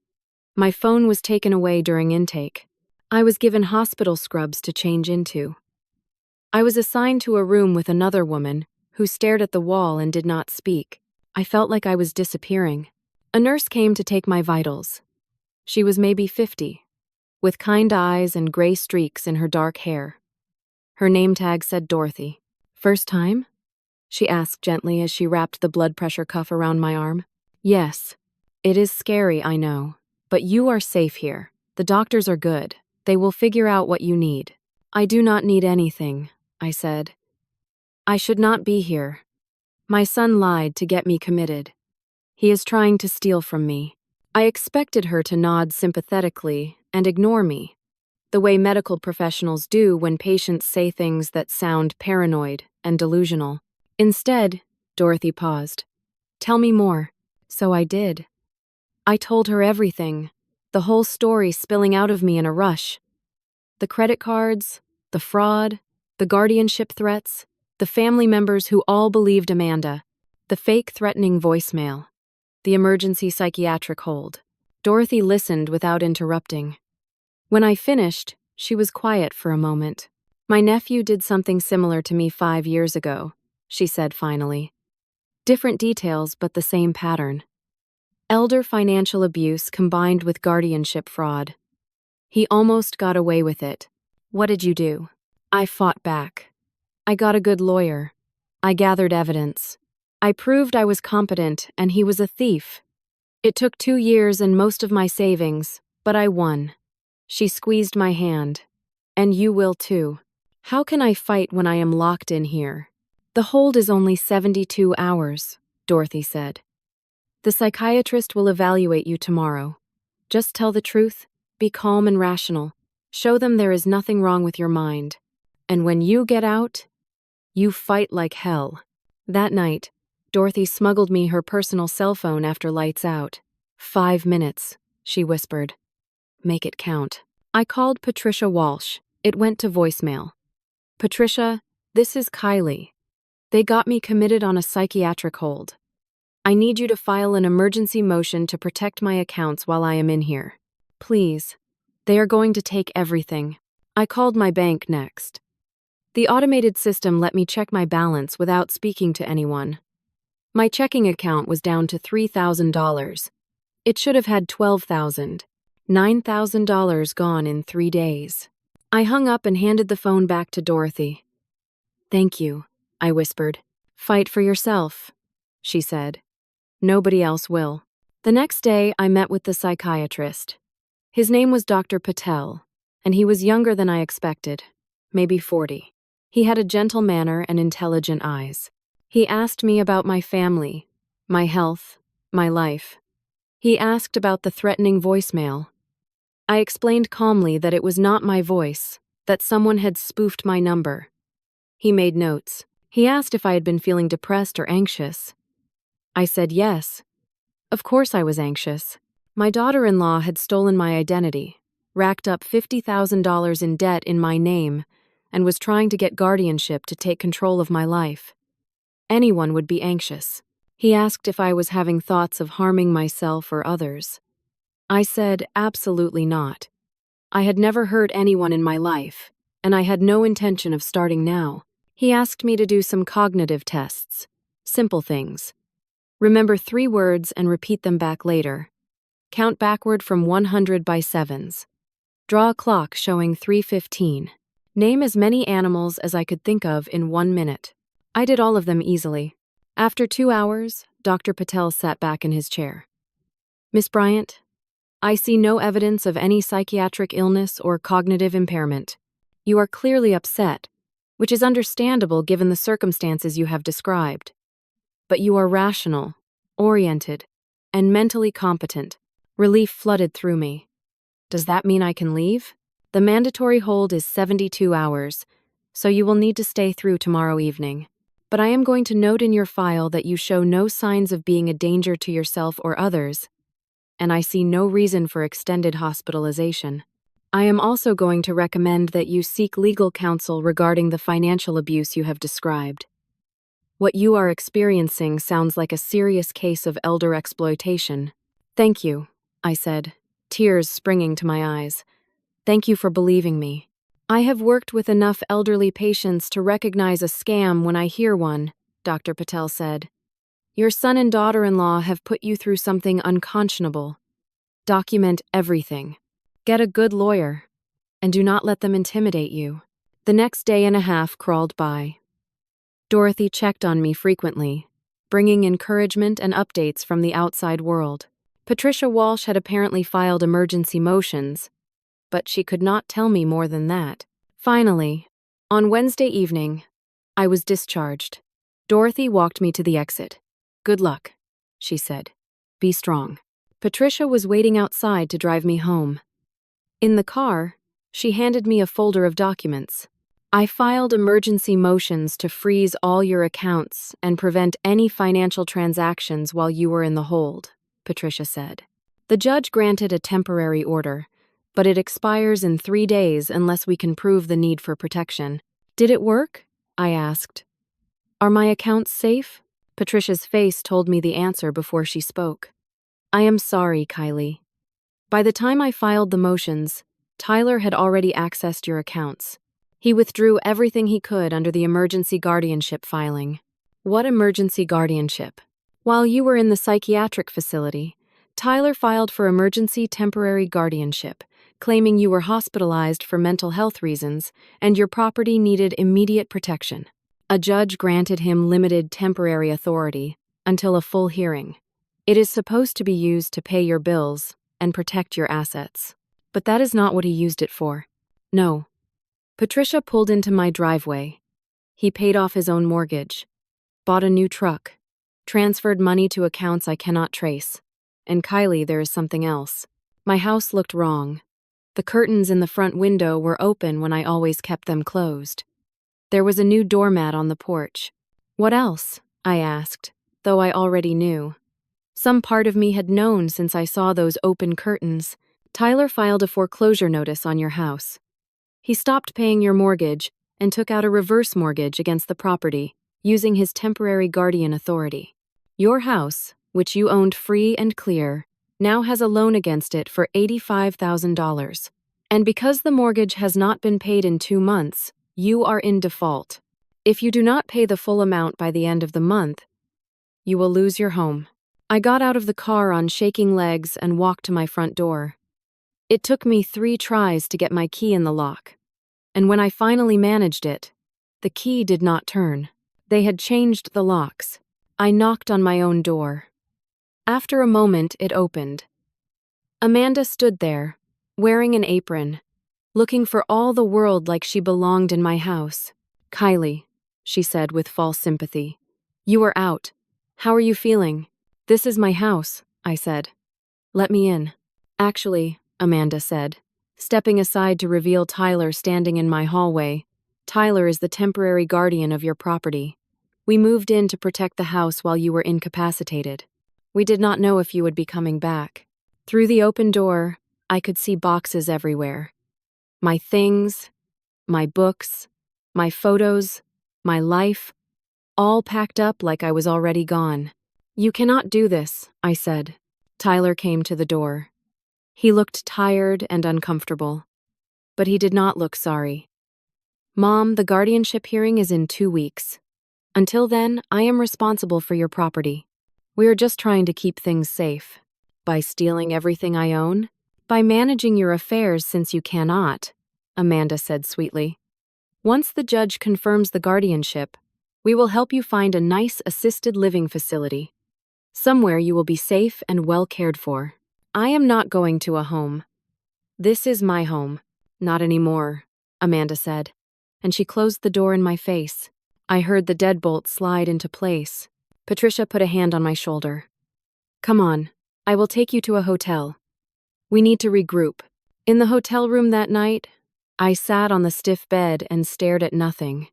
My phone was taken away during intake. I was given hospital scrubs to change into. I was assigned to a room with another woman, who stared at the wall and did not speak. I felt like I was disappearing. A nurse came to take my vitals. She was maybe 50, with kind eyes and gray streaks in her dark hair. Her name tag said Dorothy. "First time?" she asked gently as she wrapped the blood pressure cuff around my arm. "Yes. It is scary, I know. But you are safe here. The doctors are good. They will figure out what you need." "I do not need anything," I said. "I should not be here. My son lied to get me committed. He is trying to steal from me." I expected her to nod sympathetically and ignore me, the way medical professionals do when patients say things that sound paranoid and delusional. Instead, Dorothy paused. "Tell me more." So I did. I told her everything, the whole story spilling out of me in a rush. The credit cards, the fraud, the guardianship threats, the family members who all believed Amanda, the fake threatening voicemail, the emergency psychiatric hold. Dorothy listened without interrupting. When I finished, she was quiet for a moment. My nephew did something similar to me 5 years ago, she said finally. Different details, but the same pattern. Elder financial abuse combined with guardianship fraud. He almost got away with it. What did you do? I fought back. I got a good lawyer. I gathered evidence. I proved I was competent and he was a thief. It took 2 years and most of my savings, but I won. She squeezed my hand. And you will too. How can I fight when I am locked in here? The hold is only 72 hours, Dorothy said. The psychiatrist will evaluate you tomorrow. Just tell the truth, be calm and rational. Show them there is nothing wrong with your mind. And when you get out, you fight like hell. That night, Dorothy smuggled me her personal cell phone after lights out. 5 minutes, she whispered. Make it count. I called Patricia Walsh. It went to voicemail. Patricia, this is Kylie. They got me committed on a psychiatric hold. I need you to file an emergency motion to protect my accounts while I am in here. Please. They are going to take everything. I called my bank next. The automated system let me check my balance without speaking to anyone. My checking account was down to $3,000. It should have had $12,000. $9,000 gone in 3 days. I hung up and handed the phone back to Dorothy. Thank you, I whispered. Fight for yourself, she said. Nobody else will. The next day, I met with the psychiatrist. His name was Dr. Patel, and he was younger than I expected, maybe 40. He had a gentle manner and intelligent eyes. He asked me about my family, my health, my life. He asked about the threatening voicemail. I explained calmly that it was not my voice, that someone had spoofed my number. He made notes. He asked if I had been feeling depressed or anxious. I said yes. Of course I was anxious. My daughter-in-law had stolen my identity, racked up $50,000 in debt in my name, and was trying to get guardianship to take control of my life. Anyone would be anxious. He asked if I was having thoughts of harming myself or others. I said absolutely not. I had never hurt anyone in my life, and I had no intention of starting now. He asked me to do some cognitive tests, simple things. Remember 3 words and repeat them back later. Count backward from 100 by sevens. Draw a clock showing 3:15. Name as many animals as I could think of in 1 minute. I did all of them easily. After 2 hours, Dr. Patel sat back in his chair. Miss Bryant, I see no evidence of any psychiatric illness or cognitive impairment. You are clearly upset, which is understandable given the circumstances you have described. But you are rational, oriented, and mentally competent. Relief flooded through me. Does that mean I can leave? The mandatory hold is 72 hours, so you will need to stay through tomorrow evening. But I am going to note in your file that you show no signs of being a danger to yourself or others, and I see no reason for extended hospitalization. I am also going to recommend that you seek legal counsel regarding the financial abuse you have described. What you are experiencing sounds like a serious case of elder exploitation. Thank you, I said, tears springing to my eyes. Thank you for believing me. I have worked with enough elderly patients to recognize a scam when I hear one, Dr. Patel said. Your son and daughter-in-law have put you through something unconscionable. Document everything. Get a good lawyer. And do not let them intimidate you. The next day and a half crawled by. Dorothy checked on me frequently, bringing encouragement and updates from the outside world. Patricia Walsh had apparently filed emergency motions, but she could not tell me more than that. Finally, on Wednesday evening, I was discharged. Dorothy walked me to the exit. Good luck, she said. Be strong. Patricia was waiting outside to drive me home. In the car, she handed me a folder of documents. I filed emergency motions to freeze all your accounts and prevent any financial transactions while you were in the hold, Patricia said. The judge granted a temporary order, but it expires in 3 days unless we can prove the need for protection. Did it work? I asked. Are my accounts safe? Patricia's face told me the answer before she spoke. I am sorry, Kylie. By the time I filed the motions, Tyler had already accessed your accounts. He withdrew everything he could under the emergency guardianship filing. What emergency guardianship? While you were in the psychiatric facility, Tyler filed for emergency temporary guardianship, claiming you were hospitalized for mental health reasons and your property needed immediate protection. A judge granted him limited temporary authority until a full hearing. It is supposed to be used to pay your bills and protect your assets. But that is not what he used it for. No. Patricia pulled into my driveway. He paid off his own mortgage, bought a new truck, transferred money to accounts I cannot trace. And Kylie, there is something else. My house looked wrong. The curtains in the front window were open when I always kept them closed. There was a new doormat on the porch. What else? I asked, though I already knew. Some part of me had known since I saw those open curtains. Tyler filed a foreclosure notice on your house. He stopped paying your mortgage and took out a reverse mortgage against the property, using his temporary guardian authority. Your house, which you owned free and clear, now has a loan against it for $85,000. And because the mortgage has not been paid in 2 months, you are in default. If you do not pay the full amount by the end of the month, you will lose your home. I got out of the car on shaking legs and walked to my front door. It took me 3 tries to get my key in the lock. And when I finally managed it, the key did not turn. They had changed the locks. I knocked on my own door. After a moment, it opened. Amanda stood there, wearing an apron, looking for all the world like she belonged in my house. Kylie, she said with false sympathy. You are out. How are you feeling? This is my house, I said. Let me in. Actually, Amanda said, stepping aside to reveal Tyler standing in my hallway. Tyler is the temporary guardian of your property. We moved in to protect the house while you were incapacitated. We did not know if you would be coming back. Through the open door, I could see boxes everywhere. My things, my books, my photos, my life, all packed up like I was already gone. You cannot do this, I said. Tyler came to the door. He looked tired and uncomfortable, but he did not look sorry. Mom, the guardianship hearing is in 2 weeks. Until then, I am responsible for your property. We are just trying to keep things safe. By stealing everything I own? By managing your affairs since you cannot, Amanda said sweetly. Once the judge confirms the guardianship, we will help you find a nice assisted living facility. Somewhere you will be safe and well cared for. I am not going to a home. This is my home. Not anymore, Amanda said, and she closed the door in my face. I heard the deadbolt slide into place. Patricia put a hand on my shoulder. Come on, I will take you to a hotel. We need to regroup. In the hotel room that night, I sat on the stiff bed and stared at nothing.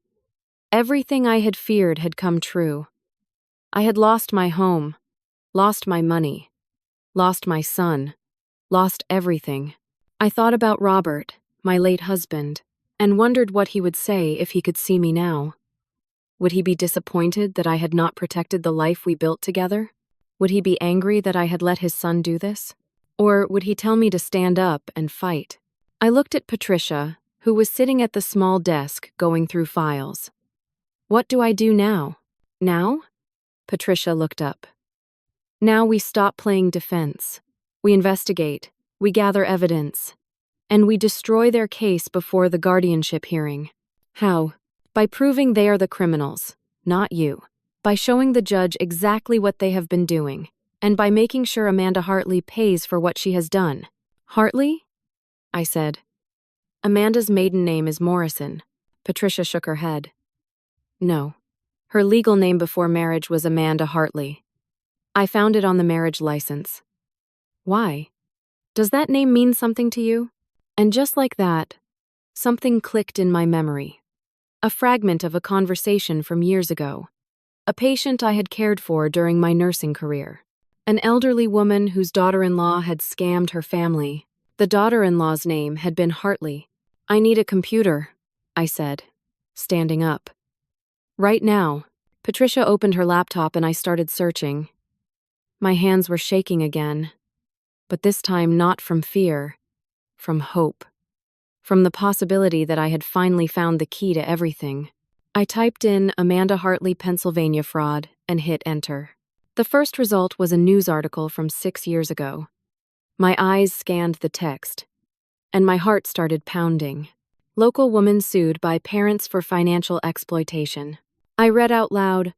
Everything I had feared had come true. I had lost my home, lost my money, lost my son, lost everything. I thought about Robert, my late husband, and wondered what he would say if he could see me now. Would he be disappointed that I had not protected the life we built together? Would he be angry that I had let his son do this? Or would he tell me to stand up and fight? I looked at Patricia, who was sitting at the small desk going through files. What do I do now? Now? Patricia looked up. Now we stop playing defense. We investigate, we gather evidence, and we destroy their case before the guardianship hearing. How? By proving they are the criminals, not you. By showing the judge exactly what they have been doing, and by making sure Amanda Hartley pays for what she has done. Hartley? I said. Amanda's maiden name is Morrison. Patricia shook her head. No. Her legal name before marriage was Amanda Hartley. I found it on the marriage license. Why? Does that name mean something to you? And just like that, something clicked in my memory. A fragment of a conversation from years ago. A patient I had cared for during my nursing career. An elderly woman whose daughter-in-law had scammed her family. The daughter-in-law's name had been Hartley. "I need a computer," I said, standing up. "Right now." Patricia opened her laptop and I started searching. My hands were shaking again, but this time not from fear, from hope. From the possibility that I had finally found the key to everything. I typed in Amanda Hartley, Pennsylvania fraud, and hit enter. The first result was a news article from 6 years ago. My eyes scanned the text, and my heart started pounding. Local woman sued by parents for financial exploitation. I read out loud,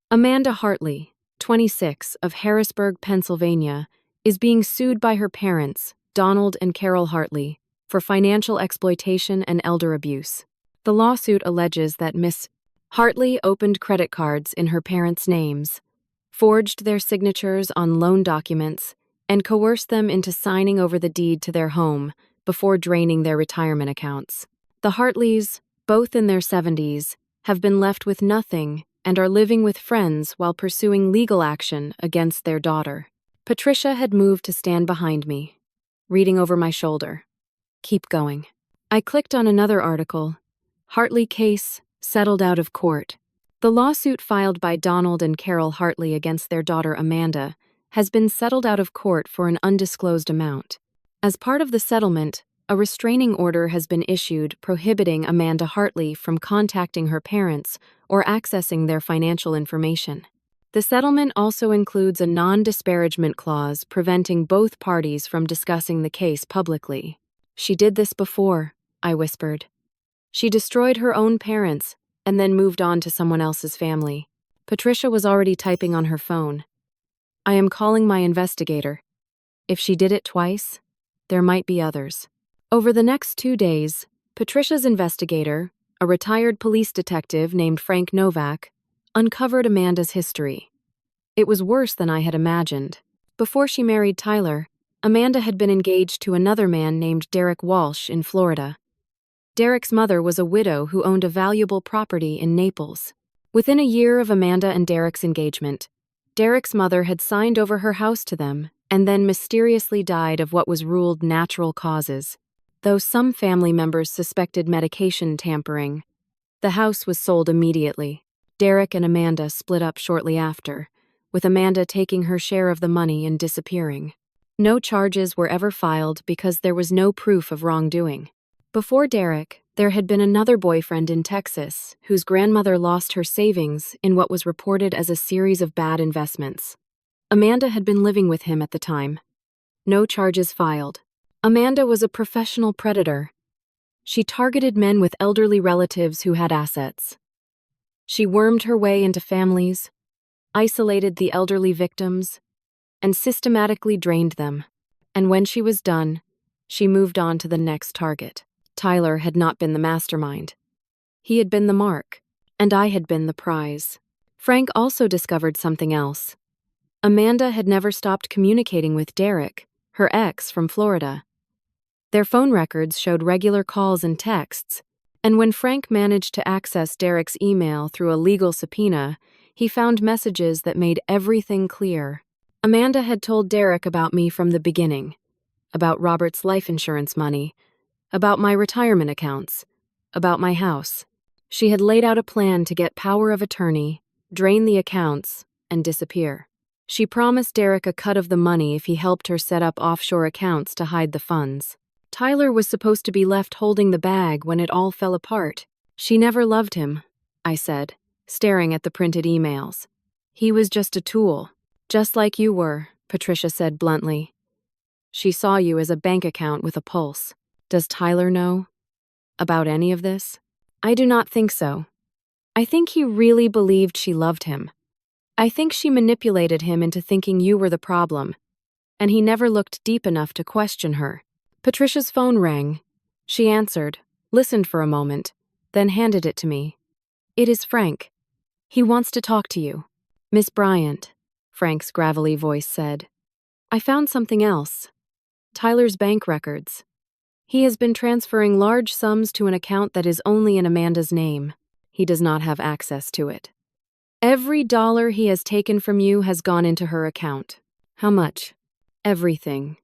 Amanda Hartley, 26, of Harrisburg, Pennsylvania, is being sued by her parents, Donald and Carol Hartley, for financial exploitation and elder abuse. The lawsuit alleges that Miss Hartley opened credit cards in her parents' names, forged their signatures on loan documents, and coerced them into signing over the deed to their home before draining their retirement accounts. The Hartleys, both in their 70s, have been left with nothing and are living with friends while pursuing legal action against their daughter. Patricia had moved to stand behind me, reading over my shoulder. Keep going. I clicked on another article. Hartley case settled out of court. The lawsuit filed by Donald and Carol Hartley against their daughter Amanda has been settled out of court for an undisclosed amount. As part of the settlement, a restraining order has been issued prohibiting Amanda Hartley from contacting her parents or accessing their financial information. The settlement also includes a non-disparagement clause preventing both parties from discussing the case publicly. "She did this before," I whispered. "She destroyed her own parents and then moved on to someone else's family." Patricia was already typing on her phone. "I am calling my investigator. If she did it twice, there might be others." Over the next 2 days, Patricia's investigator, a retired police detective named Frank Novak, uncovered Amanda's history. It was worse than I had imagined. Before she married Tyler, Amanda had been engaged to another man named Derek Walsh in Florida. Derek's mother was a widow who owned a valuable property in Naples. Within a year of Amanda and Derek's engagement, Derek's mother had signed over her house to them and then mysteriously died of what was ruled natural causes. Though some family members suspected medication tampering, the house was sold immediately. Derek and Amanda split up shortly after, with Amanda taking her share of the money and disappearing. No charges were ever filed because there was no proof of wrongdoing. Before Derek, there had been another boyfriend in Texas whose grandmother lost her savings in what was reported as a series of bad investments. Amanda had been living with him at the time. No charges filed. Amanda was a professional predator. She targeted men with elderly relatives who had assets. She wormed her way into families, isolated the elderly victims, and systematically drained them. And when she was done, she moved on to the next target. Tyler had not been the mastermind. He had been the mark, and I had been the prize. Frank also discovered something else. Amanda had never stopped communicating with Derek, her ex from Florida. Their phone records showed regular calls and texts, and when Frank managed to access Derek's email through a legal subpoena, he found messages that made everything clear. Amanda had told Derek about me from the beginning, about Robert's life insurance money, about my retirement accounts, about my house. She had laid out a plan to get power of attorney, drain the accounts, and disappear. She promised Derek a cut of the money if he helped her set up offshore accounts to hide the funds. Tyler was supposed to be left holding the bag when it all fell apart. "She never loved him," I said, staring at the printed emails. "He was just a tool, just like you were," Patricia said bluntly. "She saw you as a bank account with a pulse." Does Tyler know about any of this? I do not think so. I think he really believed she loved him. I think she manipulated him into thinking you were the problem, and he never looked deep enough to question her. Patricia's phone rang. She answered, listened for a moment, then handed it to me. "It is Frank. He wants to talk to you." "Miss Bryant," Frank's gravelly voice said. "I found something else. Tyler's bank records. He has been transferring large sums to an account that is only in Amanda's name. He does not have access to it. Every dollar he has taken from you has gone into her account." How much? Everything.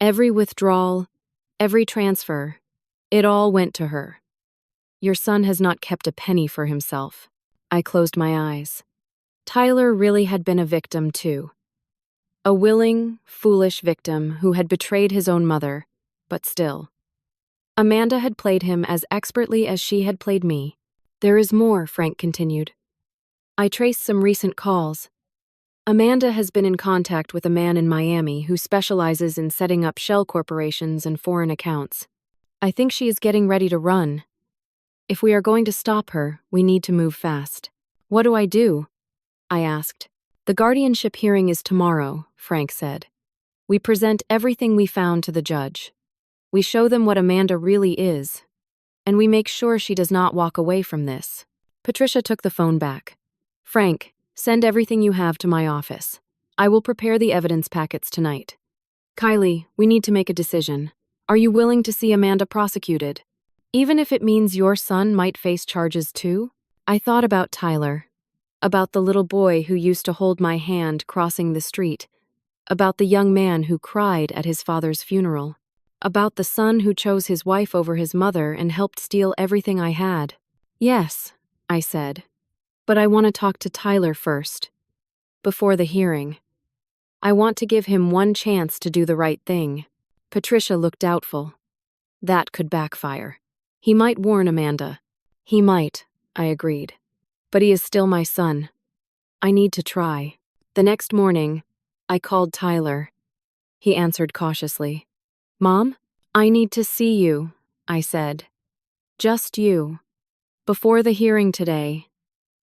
Every withdrawal, every transfer. It all went to her. Your son has not kept a penny for himself. I closed my eyes. Tyler really had been a victim too. A willing, foolish victim who had betrayed his own mother, but still. Amanda had played him as expertly as she had played me. There is more, Frank continued. I traced some recent calls. Amanda has been in contact with a man in Miami who specializes in setting up shell corporations and foreign accounts. I think she is getting ready to run. If we are going to stop her, we need to move fast. What do I do? I asked. The guardianship hearing is tomorrow, Frank said. We present everything we found to the judge. We show them what Amanda really is, and we make sure she does not walk away from this. Patricia took the phone back. Frank, send everything you have to my office. I will prepare the evidence packets tonight. Kylie, we need to make a decision. Are you willing to see Amanda prosecuted? Even if it means your son might face charges too? I thought about Tyler. About the little boy who used to hold my hand crossing the street. About the young man who cried at his father's funeral. About the son who chose his wife over his mother and helped steal everything I had. Yes, I said. But I want to talk to Tyler first. Before the hearing. I want to give him one chance to do the right thing. Patricia looked doubtful. That could backfire. He might warn Amanda. He might, I agreed. But he is still my son. I need to try. The next morning, I called Tyler. He answered cautiously. Mom, I need to see you, I said. Just you. Before the hearing today.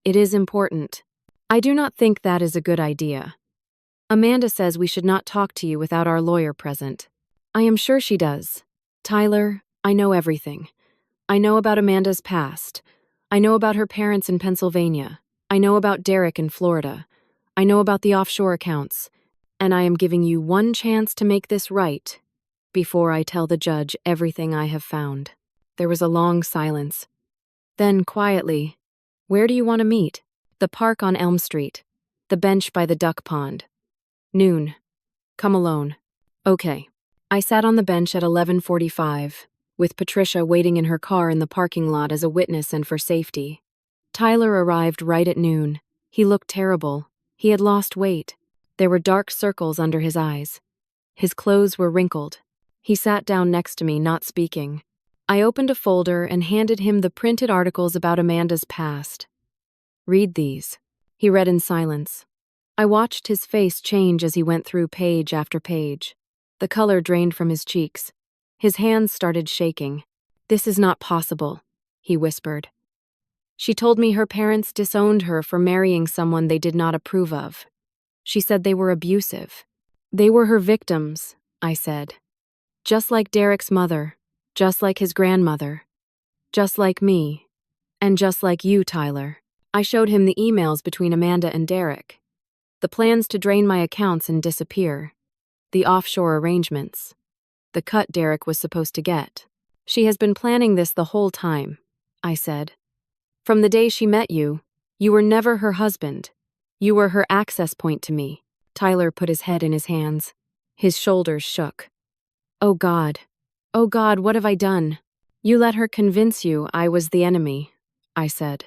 It is important. I do not think that is a good idea. Amanda says we should not talk to you without our lawyer present. I am sure she does. Tyler, I know everything. I know about Amanda's past. I know about her parents in Pennsylvania. I know about Derek in Florida. I know about the offshore accounts. And I am giving you one chance to make this right before I tell the judge everything I have found. There was a long silence. Then, quietly, where do you want to meet? The park on Elm Street. The bench by the duck pond. Noon. Come alone. Okay. I sat on the bench at 11:45, with Patricia waiting in her car in the parking lot as a witness and for safety. Tyler arrived right at noon. He looked terrible. He had lost weight. There were dark circles under his eyes. His clothes were wrinkled. He sat down next to me, not speaking. I opened a folder and handed him the printed articles about Amanda's past. Read these. He read in silence. I watched his face change as he went through page after page. The color drained from his cheeks. His hands started shaking. This is not possible, he whispered. She told me her parents disowned her for marrying someone they did not approve of. She said they were abusive. They were her victims, I said. Just like Derek's mother. Just like his grandmother. Just like me. And just like you, Tyler. I showed him the emails between Amanda and Derek. The plans to drain my accounts and disappear. The offshore arrangements. The cut Derek was supposed to get. She has been planning this the whole time, I said. From the day she met you, you were never her husband. You were her access point to me. Tyler put his head in his hands. His shoulders shook. Oh God, what have I done? You let her convince you I was the enemy, I said.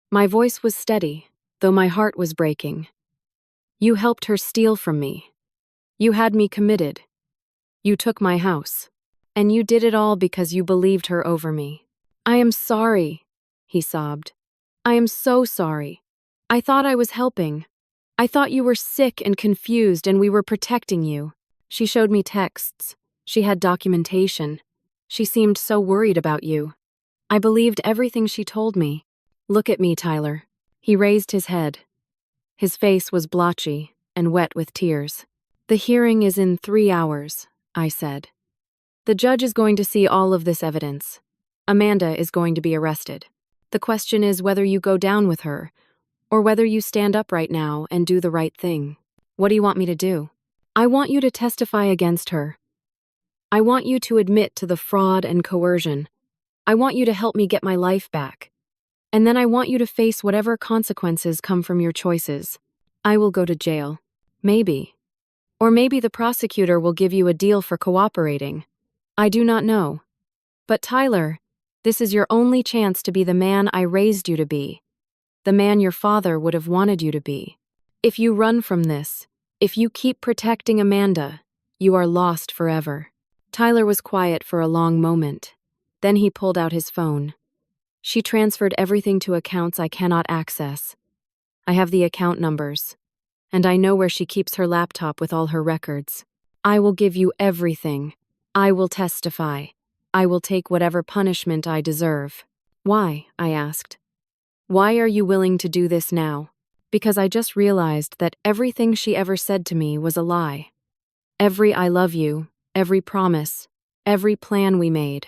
My voice was steady, though my heart was breaking. You helped her steal from me. You had me committed. You took my house. And you did it all because you believed her over me. I am sorry, he sobbed. I am so sorry. I thought I was helping. I thought you were sick and confused and we were protecting you. She showed me texts. She had documentation. She seemed so worried about you. I believed everything she told me. Look at me, Tyler. He raised his head. His face was blotchy and wet with tears. The hearing is in 3 hours, I said. The judge is going to see all of this evidence. Amanda is going to be arrested. The question is whether you go down with her, or whether you stand up right now and do the right thing. What do you want me to do? I want you to testify against her. I want you to admit to the fraud and coercion. I want you to help me get my life back. And then I want you to face whatever consequences come from your choices. I will go to jail. Maybe. Or maybe the prosecutor will give you a deal for cooperating. I do not know. But Tyler, this is your only chance to be the man I raised you to be. The man your father would have wanted you to be. If you run from this, if you keep protecting Amanda, you are lost forever. Tyler was quiet for a long moment. Then he pulled out his phone. She transferred everything to accounts I cannot access. I have the account numbers. And I know where she keeps her laptop with all her records. I will give you everything. I will testify. I will take whatever punishment I deserve. Why? I asked. Why are you willing to do this now? Because I just realized that everything she ever said to me was a lie. Every I love you, every promise, every plan we made.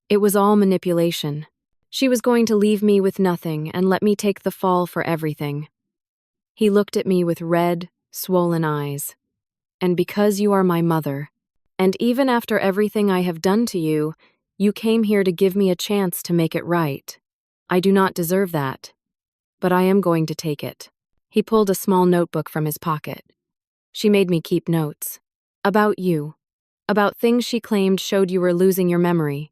It was all manipulation. She was going to leave me with nothing and let me take the fall for everything. He looked at me with red, swollen eyes. And because you are my mother, and even after everything I have done to you, you came here to give me a chance to make it right. I do not deserve that. But I am going to take it. He pulled a small notebook from his pocket. She made me keep notes. About you. About things she claimed showed you were losing your memory.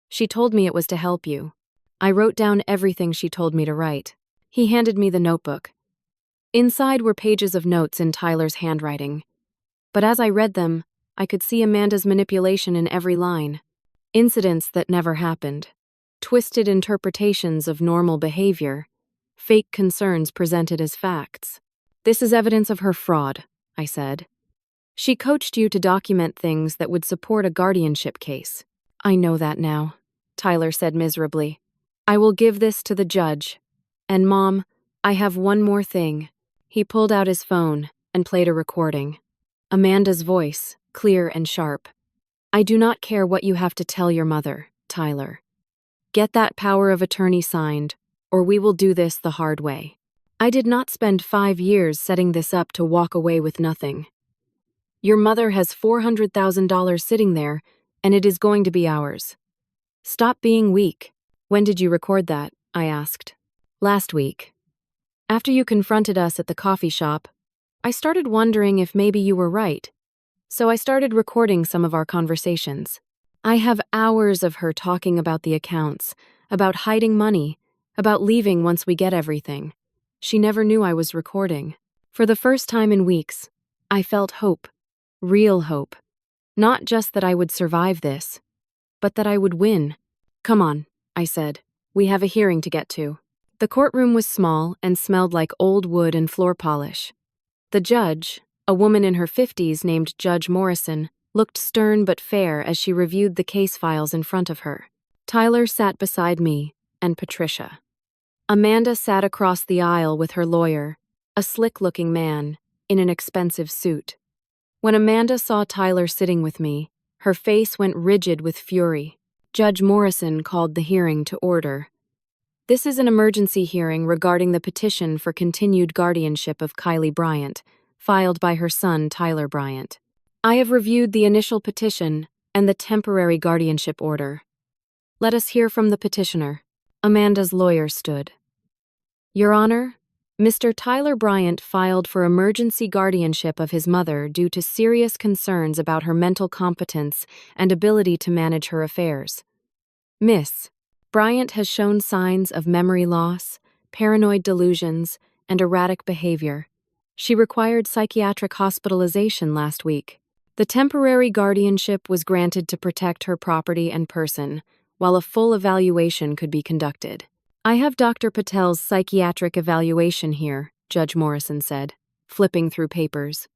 She told me it was to help you. I wrote down everything she told me to write. He handed me the notebook. Inside were pages of notes in Tyler's handwriting. But as I read them, I could see Amanda's manipulation in every line. Incidents that never happened. Twisted interpretations of normal behavior. Fake concerns presented as facts. This is evidence of her fraud, I said. She coached you to document things that would support a guardianship case. I know that now, Tyler said miserably. I will give this to the judge. And Mom, I have one more thing. He pulled out his phone and played a recording. Amanda's voice, clear and sharp. I do not care what you have to tell your mother, Tyler. Get that power of attorney signed, or we will do this the hard way. I did not spend 5 years setting this up to walk away with nothing. Your mother has $400,000 sitting there, and it is going to be ours. Stop being weak. When did you record that? I asked. Last week. After you confronted us at the coffee shop, I started wondering if maybe you were right. So I started recording some of our conversations. I have hours of her talking about the accounts, about hiding money, about leaving once we get everything. She never knew I was recording. For the first time in weeks, I felt hope. Real hope. Not just that I would survive this, but that I would win. Come on, I said. We have a hearing to get to. The courtroom was small and smelled like old wood and floor polish. The judge, a woman in her 50s named Judge Morrison, looked stern but fair as she reviewed the case files in front of her. Tyler sat beside me and Patricia. Amanda sat across the aisle with her lawyer, a slick-looking man in an expensive suit. When Amanda saw Tyler sitting with me, her face went rigid with fury. Judge Morrison called the hearing to order. This is an emergency hearing regarding the petition for continued guardianship of Kylie Bryant, filed by her son Tyler Bryant. I have reviewed the initial petition and the temporary guardianship order. Let us hear from the petitioner. Amanda's lawyer stood. Your Honor, Mr. Tyler Bryant filed for emergency guardianship of his mother due to serious concerns about her mental competence and ability to manage her affairs. Miss Bryant has shown signs of memory loss, paranoid delusions, and erratic behavior. She required psychiatric hospitalization last week. The temporary guardianship was granted to protect her property and person, while a full evaluation could be conducted. I have Dr. Patel's psychiatric evaluation here, Judge Morrison said, flipping through papers.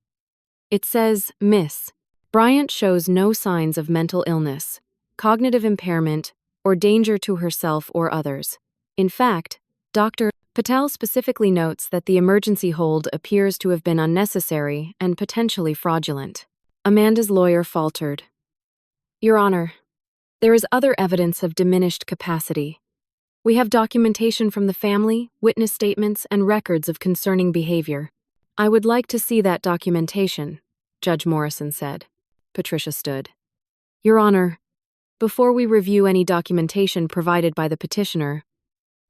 It says, Miss Bryant shows no signs of mental illness, cognitive impairment, or danger to herself or others. In fact, Dr. Patel specifically notes that the emergency hold appears to have been unnecessary and potentially fraudulent. Amanda's lawyer faltered. Your Honor, there is other evidence of diminished capacity. We have documentation from the family, witness statements, and records of concerning behavior. I would like to see that documentation, Judge Morrison said. Patricia stood. Your Honor, before we review any documentation provided by the petitioner,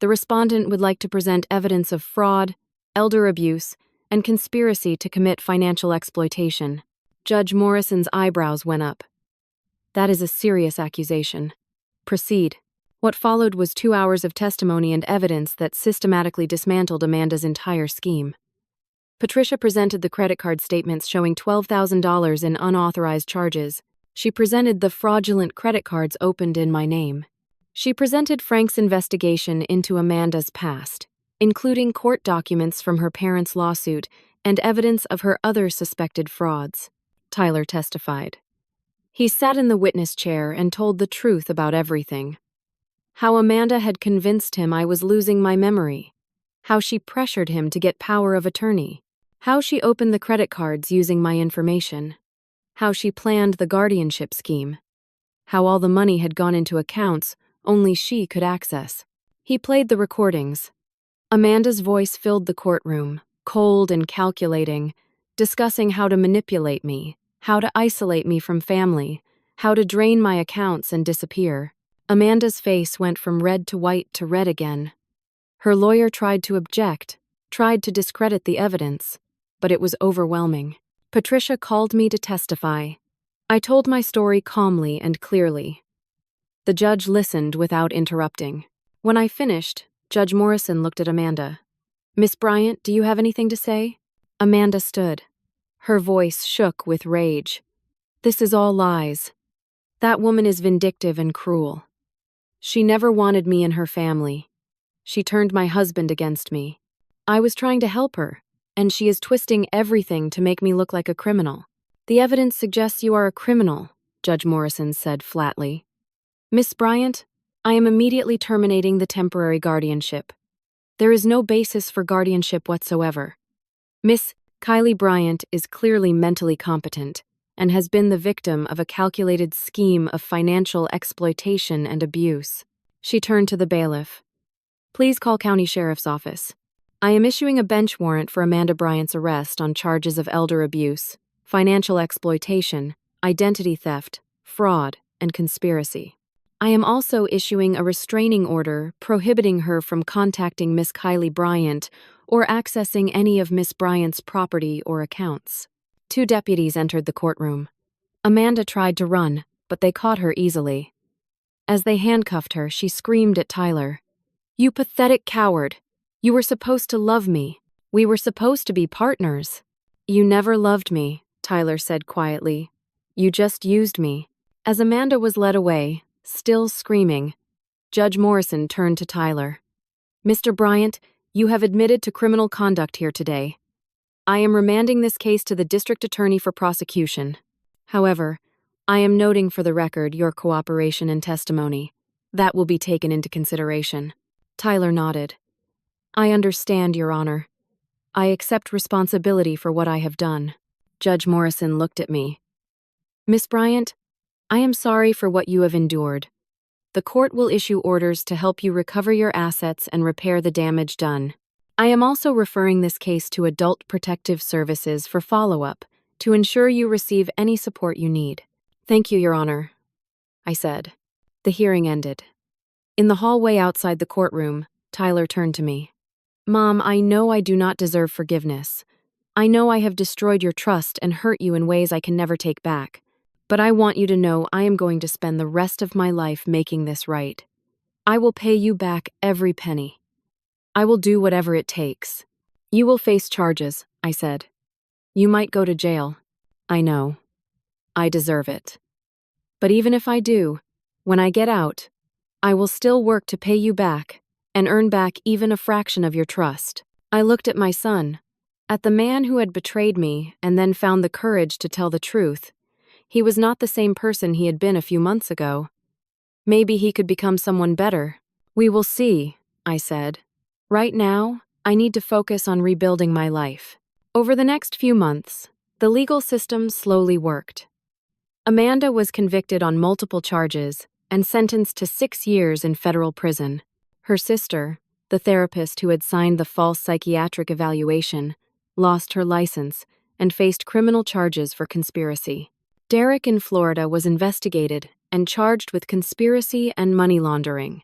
the respondent would like to present evidence of fraud, elder abuse, and conspiracy to commit financial exploitation. Judge Morrison's eyebrows went up. That is a serious accusation. Proceed. What followed was 2 hours of testimony and evidence that systematically dismantled Amanda's entire scheme. Patricia presented the credit card statements showing $12,000 in unauthorized charges. She presented the fraudulent credit cards opened in my name. She presented Frank's investigation into Amanda's past, including court documents from her parents' lawsuit and evidence of her other suspected frauds. Tyler testified. He sat in the witness chair and told the truth about everything. How Amanda had convinced him I was losing my memory. How she pressured him to get power of attorney. How she opened the credit cards using my information. How she planned the guardianship scheme. How all the money had gone into accounts only she could access. He played the recordings. Amanda's voice filled the courtroom, cold and calculating, discussing how to manipulate me, how to isolate me from family, how to drain my accounts and disappear. Amanda's face went from red to white to red again. Her lawyer tried to object, tried to discredit the evidence, but it was overwhelming. Patricia called me to testify. I told my story calmly and clearly. The judge listened without interrupting. When I finished, Judge Morrison looked at Amanda. Miss Bryant, do you have anything to say? Amanda stood. Her voice shook with rage. This is all lies. That woman is vindictive and cruel. She never wanted me in her family. She turned my husband against me. I was trying to help her, and she is twisting everything to make me look like a criminal. The evidence suggests you are a criminal, Judge Morrison said flatly. Miss Bryant, I am immediately terminating the temporary guardianship. There is no basis for guardianship whatsoever. Miss Kylie Bryant is clearly mentally competent and has been the victim of a calculated scheme of financial exploitation and abuse. She turned to the bailiff. Please call County Sheriff's Office. I am issuing a bench warrant for Amanda Bryant's arrest on charges of elder abuse, financial exploitation, identity theft, fraud, and conspiracy. I am also issuing a restraining order prohibiting her from contacting Miss Kylie Bryant or accessing any of Miss Bryant's property or accounts. 2 deputies entered the courtroom. Amanda tried to run, but they caught her easily. As they handcuffed her, she screamed at Tyler. You pathetic coward! You were supposed to love me. We were supposed to be partners. You never loved me, Tyler said quietly. You just used me. As Amanda was led away, still screaming, Judge Morrison turned to Tyler. Mr. Bryant, you have admitted to criminal conduct here today. I am remanding this case to the district attorney for prosecution. However, I am noting for the record your cooperation and testimony. That will be taken into consideration. Tyler nodded. I understand, Your Honor. I accept responsibility for what I have done. Judge Morrison looked at me. Miss Bryant, I am sorry for what you have endured. The court will issue orders to help you recover your assets and repair the damage done. I am also referring this case to Adult Protective Services for follow-up to ensure you receive any support you need. Thank you, Your Honor, I said. The hearing ended. In the hallway outside the courtroom, Tyler turned to me. Mom, I know I do not deserve forgiveness. I know I have destroyed your trust and hurt you in ways I can never take back. But I want you to know I am going to spend the rest of my life making this right. I will pay you back every penny. I will do whatever it takes. You will face charges, I said. You might go to jail. I know. I deserve it. But even if I do, when I get out, I will still work to pay you back and earn back even a fraction of your trust. I looked at my son, at the man who had betrayed me and then found the courage to tell the truth. He was not the same person he had been a few months ago. Maybe he could become someone better. We will see, I said. Right now, I need to focus on rebuilding my life. Over the next few months, the legal system slowly worked. Amanda was convicted on multiple charges and sentenced to 6 years in federal prison. Her sister, the therapist who had signed the false psychiatric evaluation, lost her license and faced criminal charges for conspiracy. Derek in Florida was investigated and charged with conspiracy and money laundering.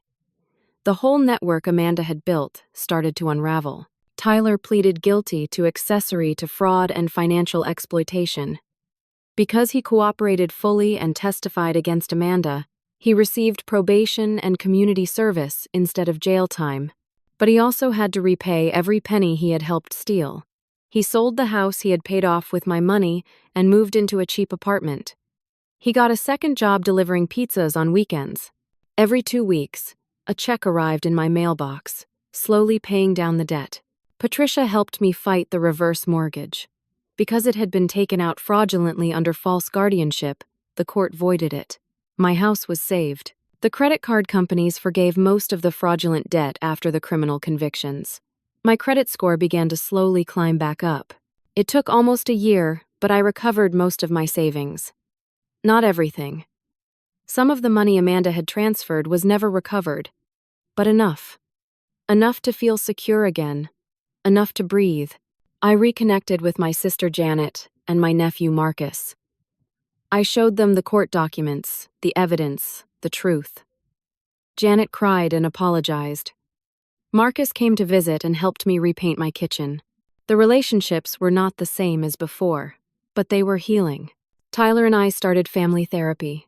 The whole network Amanda had built started to unravel. Tyler pleaded guilty to accessory to fraud and financial exploitation. Because he cooperated fully and testified against Amanda, he received probation and community service instead of jail time. But he also had to repay every penny he had helped steal. He sold the house he had paid off with my money and moved into a cheap apartment. He got a second job delivering pizzas on weekends. Every 2 weeks, a check arrived in my mailbox, slowly paying down the debt. Patricia helped me fight the reverse mortgage. Because it had been taken out fraudulently under false guardianship, the court voided it. My house was saved. The credit card companies forgave most of the fraudulent debt after the criminal convictions. My credit score began to slowly climb back up. It took almost a year, but I recovered most of my savings. Not everything. Some of the money Amanda had transferred was never recovered, but enough. Enough to feel secure again. Enough to breathe. I reconnected with my sister Janet and my nephew Marcus. I showed them the court documents, the evidence, the truth. Janet cried and apologized. Marcus came to visit and helped me repaint my kitchen. The relationships were not the same as before, but they were healing. Tyler and I started family therapy.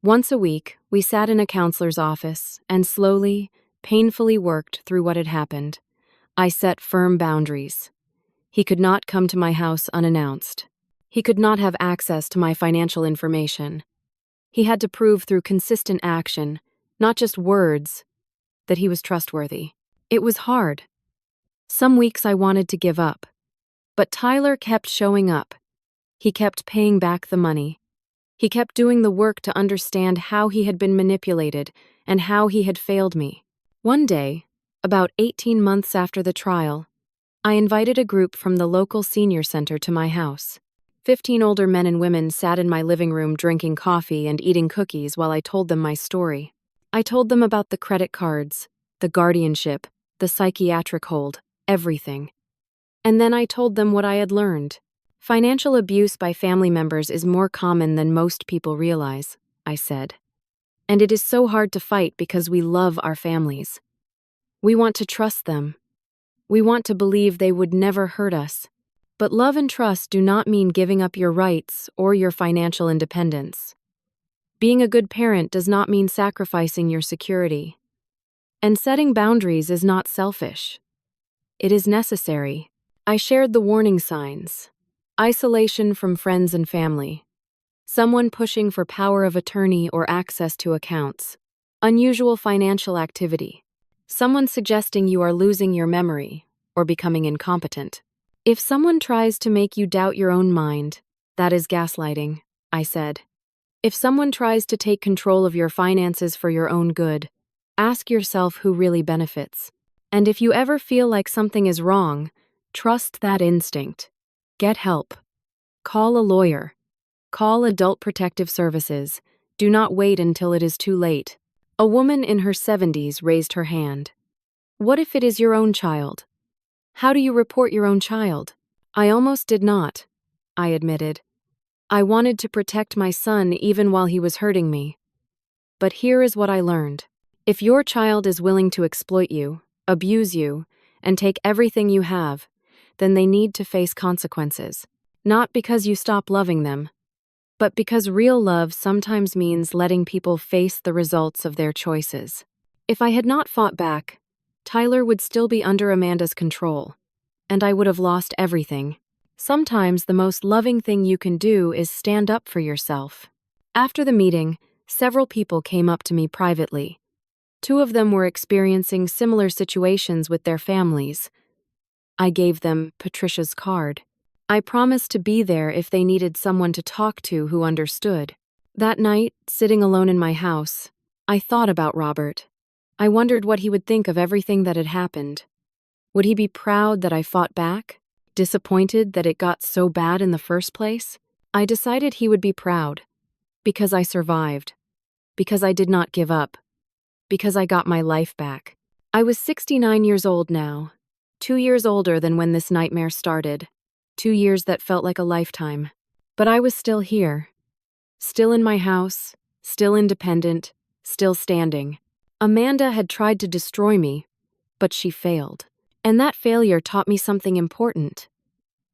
Once a week, we sat in a counselor's office and slowly, painfully worked through what had happened. I set firm boundaries. He could not come to my house unannounced. He could not have access to my financial information. He had to prove through consistent action, not just words, that he was trustworthy. It was hard. Some weeks I wanted to give up. But Tyler kept showing up. He kept paying back the money. He kept doing the work to understand how he had been manipulated and how he had failed me. One day, about 18 months after the trial, I invited a group from the local senior center to my house. 15 older men and women sat in my living room drinking coffee and eating cookies while I told them my story. I told them about the credit cards, the guardianship, the psychiatric hold, everything. And then I told them what I had learned. Financial abuse by family members is more common than most people realize, I said. And it is so hard to fight because we love our families. We want to trust them. We want to believe they would never hurt us. But love and trust do not mean giving up your rights or your financial independence. Being a good parent does not mean sacrificing your security. And setting boundaries is not selfish. It is necessary. I shared the warning signs. Isolation from friends and family. Someone pushing for power of attorney or access to accounts. Unusual financial activity. Someone suggesting you are losing your memory or becoming incompetent. If someone tries to make you doubt your own mind, that is gaslighting, I said. If someone tries to take control of your finances for your own good, ask yourself who really benefits. And if you ever feel like something is wrong, trust that instinct. Get help. Call a lawyer. Call Adult Protective Services. Do not wait until it is too late. A woman in her 70s raised her hand. What if it is your own child? How do you report your own child? I almost did not, I admitted. I wanted to protect my son even while he was hurting me. But here is what I learned. If your child is willing to exploit you, abuse you, and take everything you have, then they need to face consequences. Not because you stop loving them, but because real love sometimes means letting people face the results of their choices. If I had not fought back, Tyler would still be under Amanda's control, and I would have lost everything. Sometimes the most loving thing you can do is stand up for yourself. After the meeting, several people came up to me privately. 2 of them were experiencing similar situations with their families. I gave them Patricia's card. I promised to be there if they needed someone to talk to who understood. That night, sitting alone in my house, I thought about Robert. I wondered what he would think of everything that had happened. Would he be proud that I fought back? Disappointed that it got so bad in the first place? I decided he would be proud. Because I survived. Because I did not give up. Because I got my life back. I was 69 years old now. 2 years older than when this nightmare started. 2 years that felt like a lifetime. But I was still here. Still in my house. Still independent. Still standing. Amanda had tried to destroy me, but she failed. And that failure taught me something important.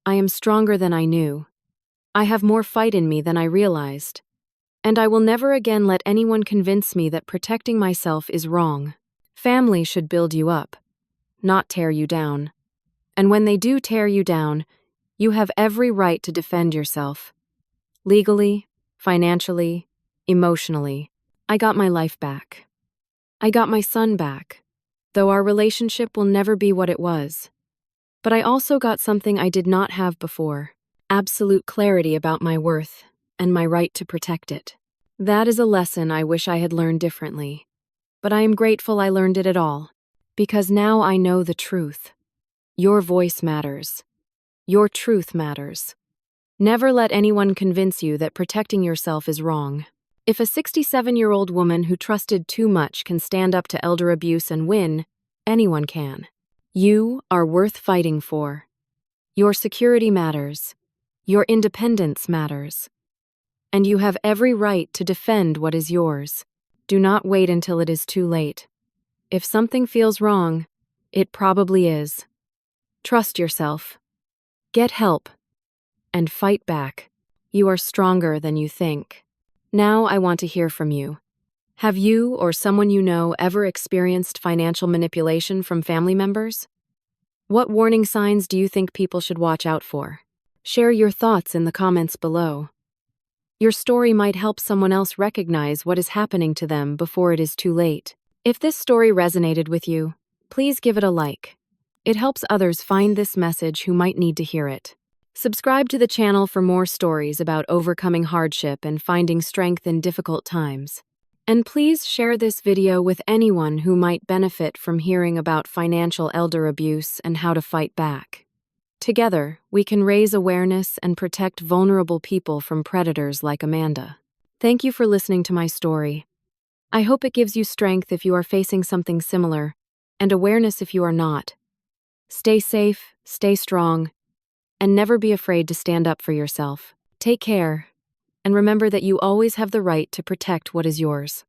I am stronger than I knew. I have more fight in me than I realized. And I will never again let anyone convince me that protecting myself is wrong. Family should build you up, not tear you down. And when they do tear you down, you have every right to defend yourself. Legally, financially, emotionally. I got my life back. I got my son back, though our relationship will never be what it was. But I also got something I did not have before: absolute clarity about my worth and my right to protect it. That is a lesson I wish I had learned differently. But I am grateful I learned it at all, because now I know the truth. Your voice matters. Your truth matters. Never let anyone convince you that protecting yourself is wrong. If a 67-year-old woman who trusted too much can stand up to elder abuse and win, anyone can. You are worth fighting for. Your security matters. Your independence matters. And you have every right to defend what is yours. Do not wait until it is too late. If something feels wrong, it probably is. Trust yourself. Get help. And fight back. You are stronger than you think. Now I want to hear from you. Have you or someone you know ever experienced financial manipulation from family members? What warning signs do you think people should watch out for? Share your thoughts in the comments below. Your story might help someone else recognize what is happening to them before it is too late. If this story resonated with you, please give it a like. It helps others find this message who might need to hear it. Subscribe to the channel for more stories about overcoming hardship and finding strength in difficult times. And please share this video with anyone who might benefit from hearing about financial elder abuse and how to fight back. Together, we can raise awareness and protect vulnerable people from predators like Amanda. Thank you for listening to my story. I hope it gives you strength if you are facing something similar, and awareness if you are not. Stay safe, stay strong, and never be afraid to stand up for yourself. Take care, and remember that you always have the right to protect what is yours.